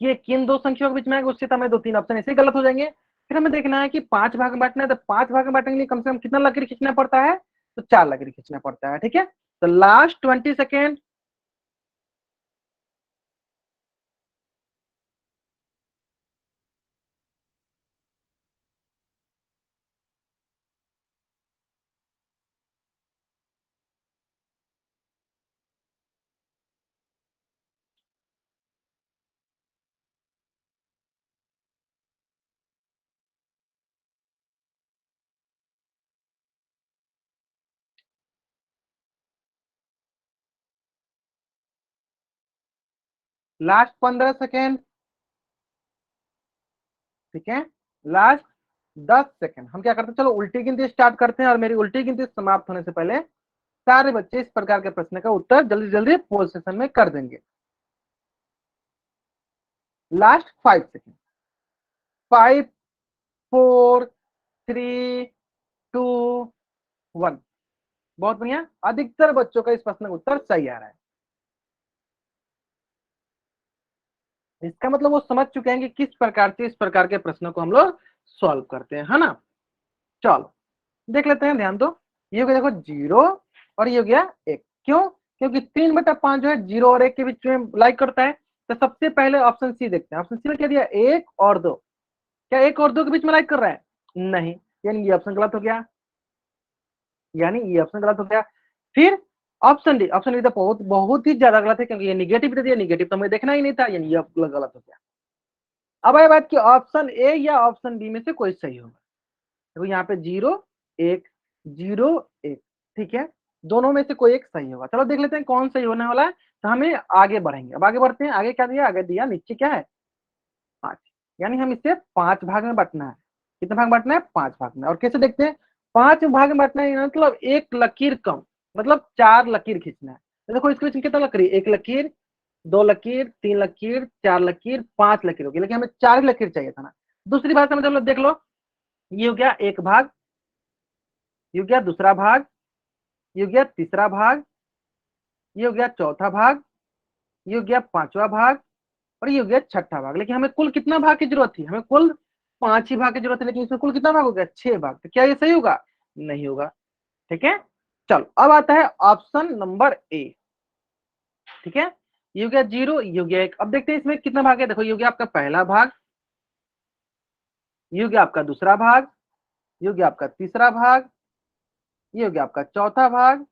ये किन दो संख्याओं के बीच में है, उससे तो हमें 2-3 ऑप्शन ऐसे ही गलत हो जाएंगे। फिर हमें देखना है कि 5 भाग में बांटना है, तो 5 भाग में बांटने के लिए कम से कम कितना लकीर खींचना पड़ता है, तो 4 लकीर खींचना पड़ता है, ठीक है। तो लास्ट 20 सेकेंड। Last 15 second. ठीक है, लास्ट 10 सेकेंड। हम क्या करते हैं, चलो उल्टी गिनती स्टार्ट करते हैं, और मेरी उल्टी गिनती समाप्त होने से पहले सारे बच्चे इस प्रकार के प्रश्न का उत्तर जल्दी जल्दी पोल सेशन में कर देंगे। Last 5 second. 5, 4, 3, 2, 1। बहुत बढ़िया, अधिकतर बच्चों का इस प्रश्न का उत्तर सही आ रहा है। इसका मतलब वो समझ चुके हैं कि किस प्रकार से इस प्रकार के प्रश्नों को हम लोग सॉल्व करते हैं, है ना। चलो, देख लेते हैं, ध्यान दो। ये हो गया देखो 0, और ये हो गया 1। क्यों, क्योंकि 3/5 जो है 0 और 1 के बीच में लाइक करता है। तो सबसे पहले ऑप्शन सी देखते हैं। ऑप्शन सी में क्या दिया, 1 और 2। क्या 1 और 2 के बीच में लाइक कर रहा है, नहीं, यानी ये ऑप्शन गलत हो गया। यानी ये ऑप्शन गलत हो गया। फिर ऑप्शन डी तो बहुत बहुत ही ज्यादा गलत है, क्योंकि ये निगेटिव दे दिया। निगेटिव तो हमें देखना ही नहीं था, यानी ये गलत हो गया। अब आए बात कि ऑप्शन ए या ऑप्शन बी में से कोई सही होगा। देखो यहाँ पे 0, 1, 0, 1, ठीक है, दोनों में से कोई एक सही होगा। चलो देख लेते हैं कौन सही होने वाला है। तो हमें आगे बढ़ेंगे, अब आगे बढ़ते हैं। आगे क्या दिया, आगे दिया नीचे क्या है, 5। यानी हम इसे 5 भाग में बांटना है। कितने भाग में बांटना है, 5 भाग में। और कैसे देखते हैं, 5 भाग में बांटना है, मतलब एक लकीर कम, मतलब 4 लकीर खींचना है। तो देखो इसके बीच कितना लकीर, एक लकीर, 2 लकीर, 3 लकीर, 4 लकीर, 5 लकीर होगी, लेकिन हमें 4 लकीर चाहिए था ना। दूसरी बात समझ लो, देख लो, ये हो गया एक भाग, ये हो गया दूसरा भाग, ये हो गया तीसरा भाग, ये हो गया चौथा भाग, ये हो गया पांचवा भाग, और ये हो गया छठा भाग। लेकिन हमें कुल कितना भाग की जरूरत थी, हमें कुल 5 ही भाग की जरूरत है, लेकिन इसमें कुल कितना भाग हो गया, 6 भाग। तो क्या ये सही होगा, नहीं होगा, ठीक है। चलो, अब आता है ऑप्शन नंबर ए, ठीक है। ये हो गया 0, ये हो गया 1। अब देखते हैं इसमें कितना भाग है। देखो, ये हो गया आपका पहला भाग, ये हो गया आपका दूसरा भाग, ये हो गया आपका तीसरा भाग, ये हो गया आपका चौथा भाग,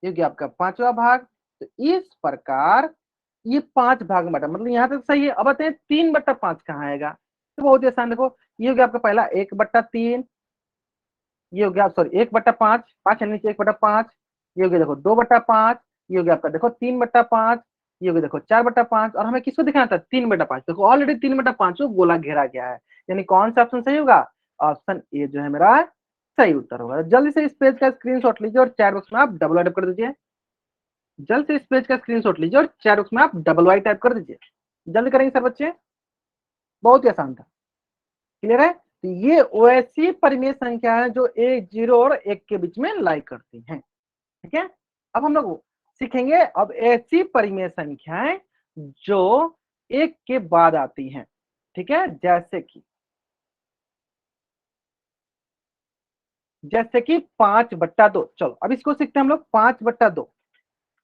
ये हो गया आपका पांचवा भाग। तो इस प्रकार ये 5 भाग में बटा, मतलब यहाँ तक सही है। अब आते हैं 3/5 कहाँ आएगा। तो बहुत ही आसान, देखो, ये हो गया आपका पहला 1/3, ये हो गया सॉरी 1/5, 5 है नीचे 1/5, ये हो गया देखो 2/5, ये हो गया आपका देखो 3/5, ये भी देखो 4/5, और हमें किसको दिखाना था 3/5। देखो ऑलरेडी 3/5 को गोला घेरा गया है, यानी कौन सा ऑप्शन सही होगा, ऑप्शन ए जो है मेरा सही उत्तर होगा। जल्दी से इस पेज का स्क्रीनशॉट लीजिए और चैट बॉक्स में आप डबल टाइप कर दीजिए। जल्द से इस पेज का स्क्रीनशॉट लीजिए और चैट बॉक्स में आप डबल वाई टाइप कर दीजिए। जल्दी करेंगे सर बच्चे, बहुत ही आसान था। क्लियर है, तो ये वैसी परिमेय संख्या है जो एक 0 और 1 के बीच में लाई करती हैं। ठीक है, अब हम लोग सीखेंगे अब ऐसी परिमेय संख्याएं जो 1 के बाद आती हैं। ठीक है, जैसे कि 5/2। चलो अब इसको सीखते हैं हम लोग 5/2।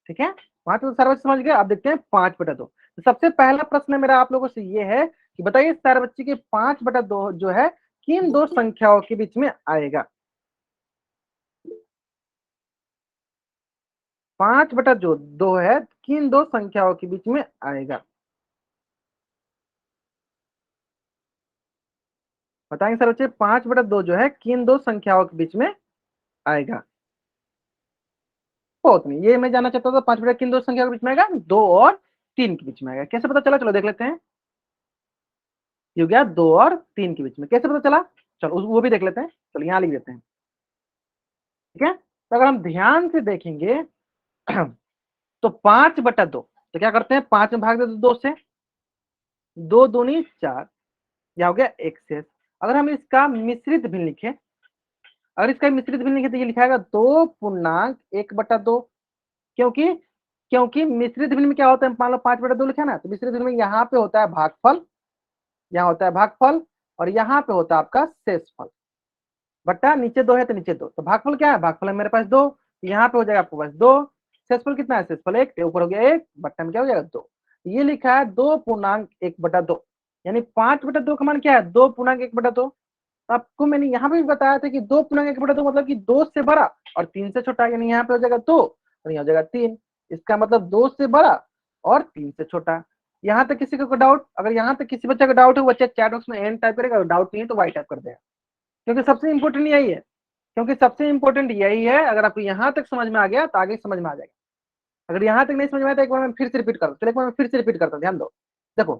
ठीक है, वहां तो सारे बच्चे समझ गए। अब देखते हैं 5/2। तो सबसे पहला प्रश्न मेरा आप लोगों से ये है कि बताइए सारे बच्चे के 5/2 जो है किन दो संख्याओं के बीच में आएगा। 5/2 है किन दो संख्याओं के बीच में आएगा, बताएंगे सर बच्चे। 5/2 जो है किन दो संख्याओं के बीच में आएगा। बहुत नहीं, ये मैं जानना चाहता था 5/2 किन दो संख्याओं के बीच में आएगा, 2 और 3 के बीच में आएगा। कैसे पता चला, चलो देख लेते हैं। ये हो गया 2 और 3 के बीच में, कैसे पता चला, चलो वो भी देख लेते हैं। चलो यहाँ लिख देते हैं। ठीक है, तो अगर हम ध्यान से देखेंगे तो 5/2, तो क्या करते हैं 5 में भाग देते 2 से, 2 दूनी 4, यह हो गया एक्सेस। अगर हम इसका मिश्रित भिन्न लिखें, अगर इसका मिश्रित भिन्न लिखे तो ये लिखा 2.1/2। क्योंकि क्योंकि मिश्रित भिन्न में क्या होता है, मान लो 5/2 लिखा ना, तो मिश्रित भिन्न में यहाँ पे होता है भागफल, यहाँ होता है भागफल, और यहाँ पे होता है आपका शेषफल। बट्टा नीचे 2 है तो नीचे 2, तो भागफल क्या है, भागफल है मेरे पास 2, यहाँ पे हो जाएगा आपके पास 2। शेषफल कितना है, शेषफल 1, ऊपर हो गया 1, बट्टा में क्या हो जाएगा 2। ये लिखा है 2.1/2, यानी 5/2 का मान क्या है 2.1/2। तो आपको मैंने यहाँ पे भी बताया था कि 2.1/2 मतलब कि 2 से बड़ा और 3 से छोटा, यानी यहाँ पे हो जाएगा 2 और यहाँ हो जाएगा 3। इसका मतलब 2 से बड़ा और 3 से छोटा। यहाँ तक किसी को डाउट, अगर यहाँ तक किसी बच्चे का डाउट है, बच्चा चैट बॉक्स में एन टाइप करेगा, डाउट नहीं है तो वाई टाइप कर देगा। क्योंकि सबसे इंपॉर्टेंट यही है, क्योंकि सबसे इंपॉर्टेंट यही है। अगर आपको यहाँ तक समझ में आ गया तो आगे समझ में आ जाएगा। अगर यहाँ तक नहीं समझ में आया तो एक बार मैं फिर से रिपीट करता हूँ, एक बार मैं फिर से रिपीट करता हूँ, ध्यान दो। देखो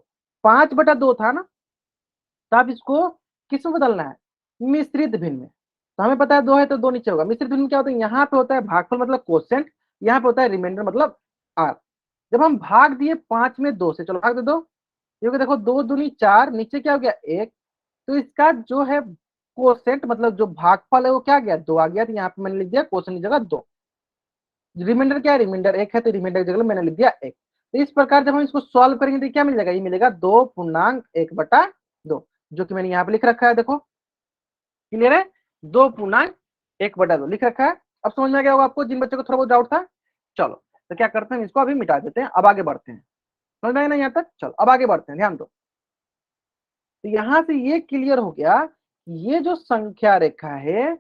5/2 था ना, तो आप इसको किस में बदलना है, मिश्रित भिन्न में। तो हमें पता है 2 है तो 2 नीचे होगा। मिश्रित भिन्न में क्या होता है, यहाँ पे होता है भागफल मतलब क्वोशिएंट, यहाँ पे होता है रिमाइंडर मतलब आर। जब हम भाग दिए 5 में 2 से, चलो भाग दे दो, क्योंकि देखो 2 दूनी 4, नीचे क्या हो गया 1, तो इसका जो है क्वोशिएंट मतलब जो भागफल है वो क्या गया 2 आ गया, तो यहाँ पे मैंने लिख दिया क्वोशिएंट की जगह 2। रिमाइंडर क्या है, रिमाइंडर 1 है तो रिमाइंडर की जगह मैंने लिख दिया 1। तो इस प्रकार जब हम इसको सॉल्व करेंगे तो क्या मिलेगा, ये मिलेगा 2.1/2, जो कि मैंने यहाँ पे लिख रखा है, देखो क्लियर है, 2.1/2 लिख रखा है। अब समझ में आ गया होगा आपको, जिन बच्चों को थोड़ा बहुत डाउट था। चलो तो क्या करते हैं, इसको अभी मिटा देते हैं, अब आगे बढ़ते हैं। समझ में आया ना यहाँ तक, चलो अब आगे बढ़ते हैं, ध्यान दो। तो यहां से ये क्लियर हो गया, ये जो संख्या रेखा है,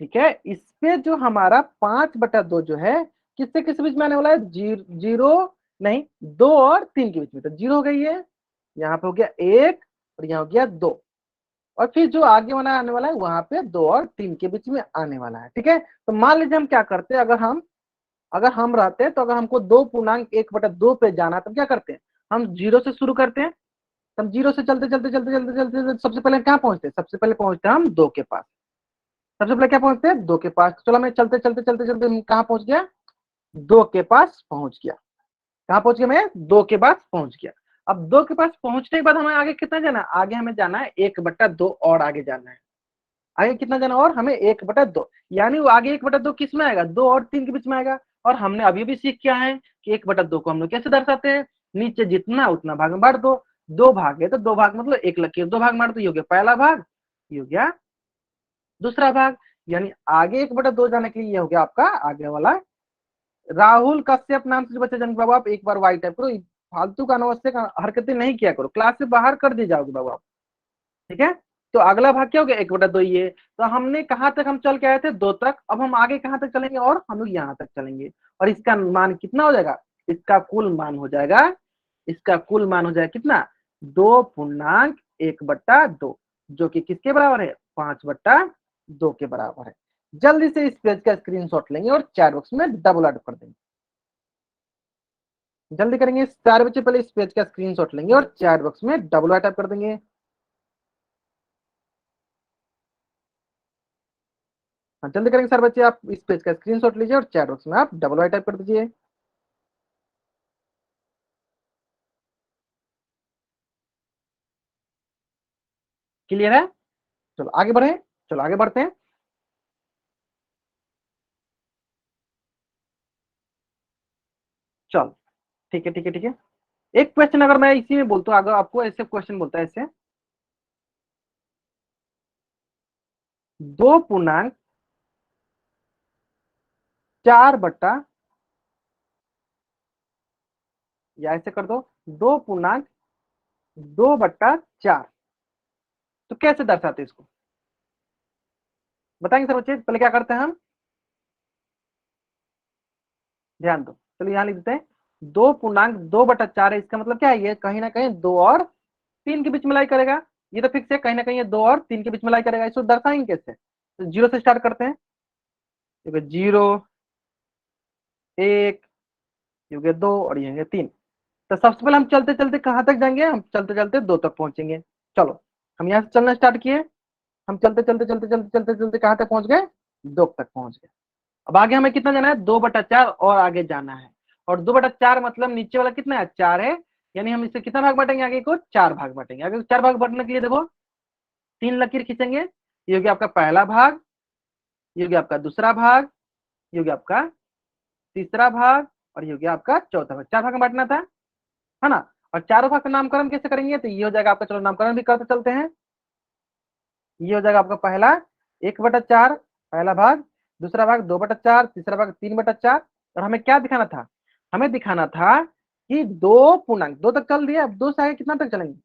ठीक है, इस पे जो हमारा 5/2 जो है किससे किस बीच में आने वाला है, जीरो नहीं 2 और 3 के बीच में। तो 0 हो गई है, यहाँ पे हो गया 1 और यहाँ हो गया 2, और फिर जो आगे वाला आने वाला है वहां पे 2 और 3 के बीच में आने वाला है। ठीक है, तो मान लीजिए हम क्या करते हैं, अगर हम रहते हैं तो अगर हमको 2.1/2 पे जाना है, तो क्या करते हैं, हम 0 से शुरू करते हैं। हम 0 से चलते चलते चलते चलते चलते चलते सबसे पहले कहाँ पहुंचते हैं, सबसे पहले पहुंचते हैं हम 2 के पास। सबसे पहले क्या पहुंचते हैं 2 के पास। चलो मैं चलते चलते चलते चलते कहाँ पहुंच गया, 2 के पास पहुंच गया। कहाँ पहुंच गया, मैं 2 के पास पहुंच गया। अब 2 के पास पहुंचने के बाद हमें आगे कितना जाना है, आगे हमें जाना है 1/2 और आगे जाना है। आगे कितना जाना, और हमें 1/2, यानी वो आगे 1/2 किस में आएगा, 2 और 3 के बीच में आएगा। और हमने अभी भी सीख किया है कि 1/2 को हम लोग कैसे दर्शाते हैं, नीचे जितना उतना भाग में बांट दो। 2 भाग है तो 2 भाग मतलब 1 लकीर 2 भाग मार दो, ये हो गया पहला भाग, ये हो गया दूसरा भाग। यानी आगे 1/2 जाने के लिए ये हो गया आपका आगे वाला। राहुल कश्यप नाम से जो बच्चे जन्म बाबू, आप एक बार वाई टाइप करो, फालतू का अनावश्यक हरकतें नहीं किया करो, क्लास से बाहर कर दी जाओगे बाबू आप। ठीक है, तो अगला भाग क्या हो गया 1/2 ये। तो हमने कहाँ तक हम चल के आए थे 2 तक, अब हम आगे कहाँ तक चलेंगे, और हम लोग यहाँ तक चलेंगे। और इसका मान कितना हो जाएगा, इसका कुल मान हो जाएगा, इसका कुल मान हो जाएगा कितना, 2.1/2, जो कि किसके बराबर है 5/2 के बराबर है। जल्दी से इस पेज का स्क्रीनशॉट लेंगे और चैट बॉक्स में डबल ऐड कर देंगे। जल्दी करेंगे, सारे बच्चे पहले इस पेज का स्क्रीनशॉट लेंगे और चैट बॉक्स में डबल टाइप कर देंगे। हाँ जल्दी करेंगे सारे बच्चे, आप इस पेज का स्क्रीनशॉट लीजिए और चैट बॉक्स में आप डबल टाइप कर दीजिए। क्लियर है? चलो आगे बढ़े, चलो आगे बढ़ते हैं। चलो ठीक है ठीक है ठीक है। एक क्वेश्चन अगर मैं इसी में बोलता हूँ, अगर आपको ऐसे क्वेश्चन बोलता है ऐसे, 2.4 या ऐसे कर दो 2.2/4, तो कैसे दर्शाते हैं इसको, बताएंगे सर बच्चे? पहले क्या करते हैं हम, ध्यान दो, चलिए यहाँ लिख देते हैं 2.2/4 है, इसका मतलब क्या है, ये कहीं ना कहीं 2 और 3 के बीच में लाई करेगा। ये तो फिक्स है, कहीं ना कहीं ये 2 और 3 के बीच में लाई करेगा। इसको दर्शाएंगे कैसे, तो जीरो से स्टार्ट करते हैं। देखो 0, 1, ये हो गया 2 और ये हो गया 3। तो सबसे पहले हम चलते चलते कहाँ तक जाएंगे, हम चलते चलते 2 तक पहुंचेंगे। चलो हम यहाँ से चलना स्टार्ट किए, हम चलते चलते चलते चलते चलते चलते कहाँ तक पहुंच गए, 2 तक पहुंच गए। अब आगे हमें कितना जाना है, 2/4 और आगे जाना है। और 2/4 मतलब नीचे वाला कितना है, 4 है। यानी हम इसे कितना भाग बांटेंगे, आगे को 4 भाग बांटेंगे। आगे 4 भाग बांटने के लिए देखो 3 लकीर खींचेंगे। ये हो गया आपका पहला भाग, ये हो गया आपका दूसरा भाग, ये हो गया आपका तीसरा भाग, और ये हो गया आपका चौथा भाग। 4 भाग में बांटना था, है ना? और चारों भाग का नामकरण कैसे करेंगे, तो ये हो जाएगा आपका, चलो नामकरण भी करते चलते हैं। ये हो जाएगा आपका पहला 1/4 पहला भाग, दूसरा भाग 2/4, तीसरा भाग 3/4। और हमें क्या दिखाना था, हमें दिखाना था कि 2 तक चल दिया, अब 2 से आगे कितना तक चलेंगे,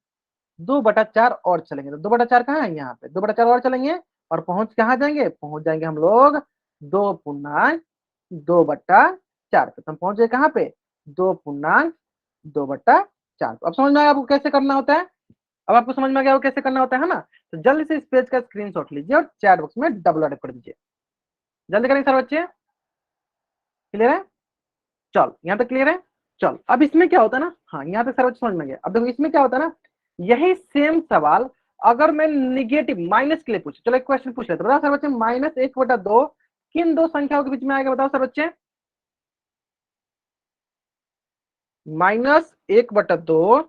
2/4 और चलेंगे। तो 2/4 कहाँ है, यहाँ पे 2/4 और चलेंगे और पहुंच कहाँ जाएंगे, पहुंच जाएंगे हम लोग 2.2/4 पे। तो हम पहुंच गए कहाँ पे, 2.2/4। अब समझ में आया आपको कैसे करना होता है, अब आपको समझ में आ गया वो कैसे करना होता है ना? तो जल्दी से इस पेज का स्क्रीनशॉट लीजिए और चैट बॉक्स में डबल टाइप कर दीजिए। जल्दी करेंगे सर बच्चे, क्लियर है? चल यहाँ तक क्लियर है। चल अब इसमें क्या होता है ना, हाँ यहाँ तक सर बच्चे समझ में गया। अब देखो इसमें क्या होता है ना, यही सेम सवाल अगर मैं निगेटिव माइनस के लिए पूछे, चलो एक क्वेश्चन पूछ लेते, बताओ सर बच्चे, -1/2 किन दो संख्याओं के बीच में आएगा, बताओ सर बच्चे। -1/2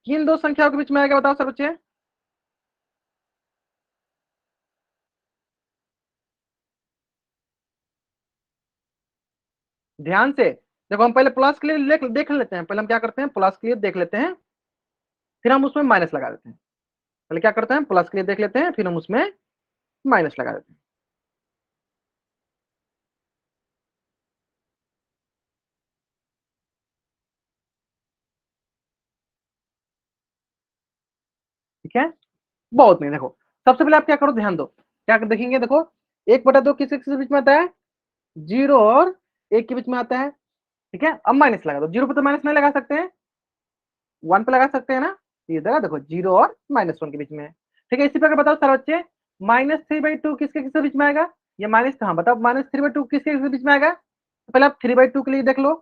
किन दो संख्याओं के बीच में आएगा, बताओ सर बच्चे। ध्यान से देखो, हम पहले प्लस के लिए देख लेते हैं। पहले हम क्या करते हैं, प्लस के लिए देख लेते हैं, फिर हम उसमें माइनस लगा देते हैं। पहले क्या करते हैं, प्लस के लिए देख लेते हैं, फिर हम उसमें माइनस लगा देते हैं। ठीक है, बहुत नहीं, देखो सबसे पहले आप क्या करो, ध्यान दो, क्या देखेंगे, देखो 1/2 किसके किसके बीच में आता है, 0 और 1 के बीच में आता है। ठीक है, अब माइनस लगा दो, 0 पे तो माइनस नहीं लगा सकते हैं, 1 पे लगा सकते हैं ना। ये देखो देखो 0 और -1 के बीच में है। ठीक है, इसी प्रकार बताओ सर बच्चे, -3/2 किसके किसके बीच में आएगा, ये माइनस, हाँ बताओ -3/2 किसके किसके बीच में आएगा। तो पहले आप 3/2 के लिए देख लो,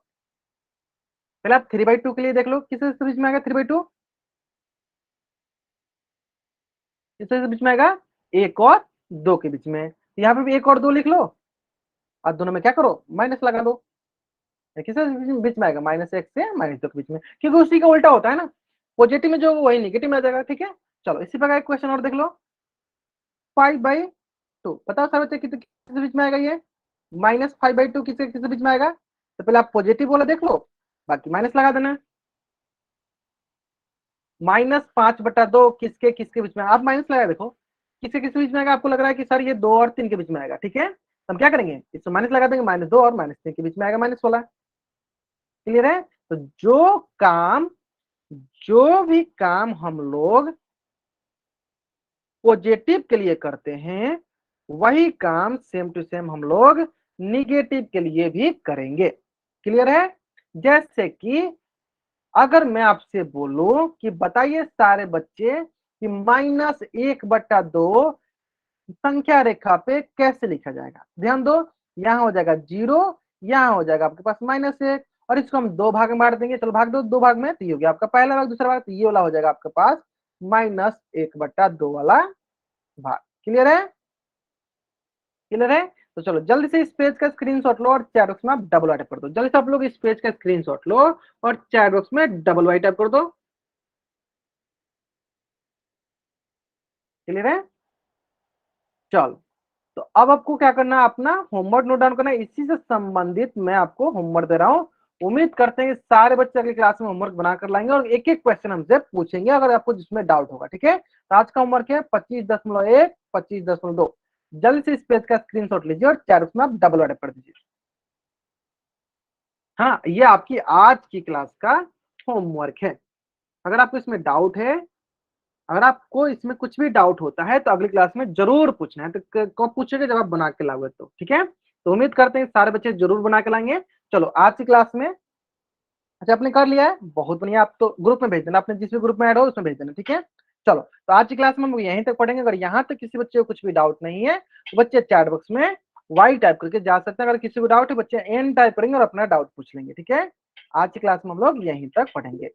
पहले आप 3/2 के लिए देख लो, किसके किसके बीच में आएगा 3/2, किसके बीच में आएगा, 1 और 2 के बीच में। तो यहाँ पे भी 1 और 2 लिख लो, और दोनों में क्या करो, माइनस लगा दो। किसके बीच में आएगा, -1 से -2 के बीच में, क्योंकि उसी का उल्टा होता है ना, पॉजिटिव में जो होगा वही निगेटिव में आ जाएगा। ठीक है, चलो इसी प्रकार एक क्वेश्चन और देख लो, 5/2 बताओ सर बच्चे किसके बीच में आएगा ये, -5/2 किसके किसके बीच में आएगा। तो पहले आप पॉजिटिव वाला देख लो, बाकी माइनस लगा देना। -5/2 किसके किसके बीच में, आप माइनस लगा देखो किसके किसके बीच में आएगा। आपको लग रहा है कि सर ये 2 और 3 के बीच में आएगा, ठीक है, तो हम क्या करेंगे, इसमें माइनस लगा देंगे, -2 और -3 के बीच में आएगा माइनस वाला। क्लियर है? तो काम जो भी काम हम लोग पॉजिटिव के लिए करते हैं, वही काम सेम टू सेम हम लोग निगेटिव के लिए भी करेंगे। क्लियर है? जैसे कि अगर मैं आपसे बोलूं कि बताइए सारे बच्चे कि -1/2 संख्या रेखा पे कैसे लिखा जाएगा, ध्यान दो, यहां हो जाएगा 0, यहां हो जाएगा आपके पास -1, और इसको हम 2 भाग में बांट देंगे। चलो भाग दो 2 भाग में, तो ये हो गया आपका पहला भाग, दूसरा भाग, तो ये वाला हो जाएगा आपके पास -1/2 वाला भाग। क्लियर है? क्लियर है? तो चलो जल्दी से इस पेज का स्क्रीनशॉट लो और चैट बॉक्स में आप डबल वाई टाइप कर दो। जल्दी से आप लोग इस पेज का स्क्रीनशॉट लो और चैट बॉक्स में डबल वाई टाइप कर दो। क्लियर है? चलो, तो अब आपको क्या करना है, अपना होमवर्क नोट डाउन करना है। इसी से संबंधित मैं आपको होमवर्क दे रहा हूँ। उम्मीद करते हैं कि सारे बच्चे अगली क्लास में होमवर्क बनाकर लाएंगे और एक एक क्वेश्चन हमसे पूछेंगे अगर आपको जिसमें डाउट होगा। ठीक है, तो आज का होमवर्क है 25.1, 25.2। जल्दी से इस पेज का स्क्रीनशॉट लीजिए और चैट बॉक्स में आप डबल वाइट कर दीजिए। हाँ, ये आपकी आज की क्लास का होमवर्क है। अगर आपको इसमें डाउट है, अगर आपको इसमें कुछ भी डाउट होता है तो अगली क्लास में जरूर पूछना है। तो कब पूछेगा, जब आप बना के लाओगे तो। ठीक है, तो उम्मीद करते हैं सारे बच्चे जरूर बना के लाएंगे। चलो आज की क्लास में, अच्छा आपने कर लिया है, बहुत बढ़िया। आप तो ग्रुप में भेज देना, आपने जिस भी ग्रुप में ऐड हो उसमें भेज देना। ठीक है, चलो तो आज की क्लास में हम यहीं तक पढ़ेंगे। अगर यहाँ तक किसी बच्चे को कुछ भी डाउट नहीं है तो बच्चे चैट बॉक्स में वाई टाइप करके जा सकते हैं। अगर किसी को डाउट है बच्चे एन टाइप करेंगे और अपना डाउट पूछ लेंगे। ठीक है, आज की क्लास में हम लोग यहीं तक पढ़ेंगे।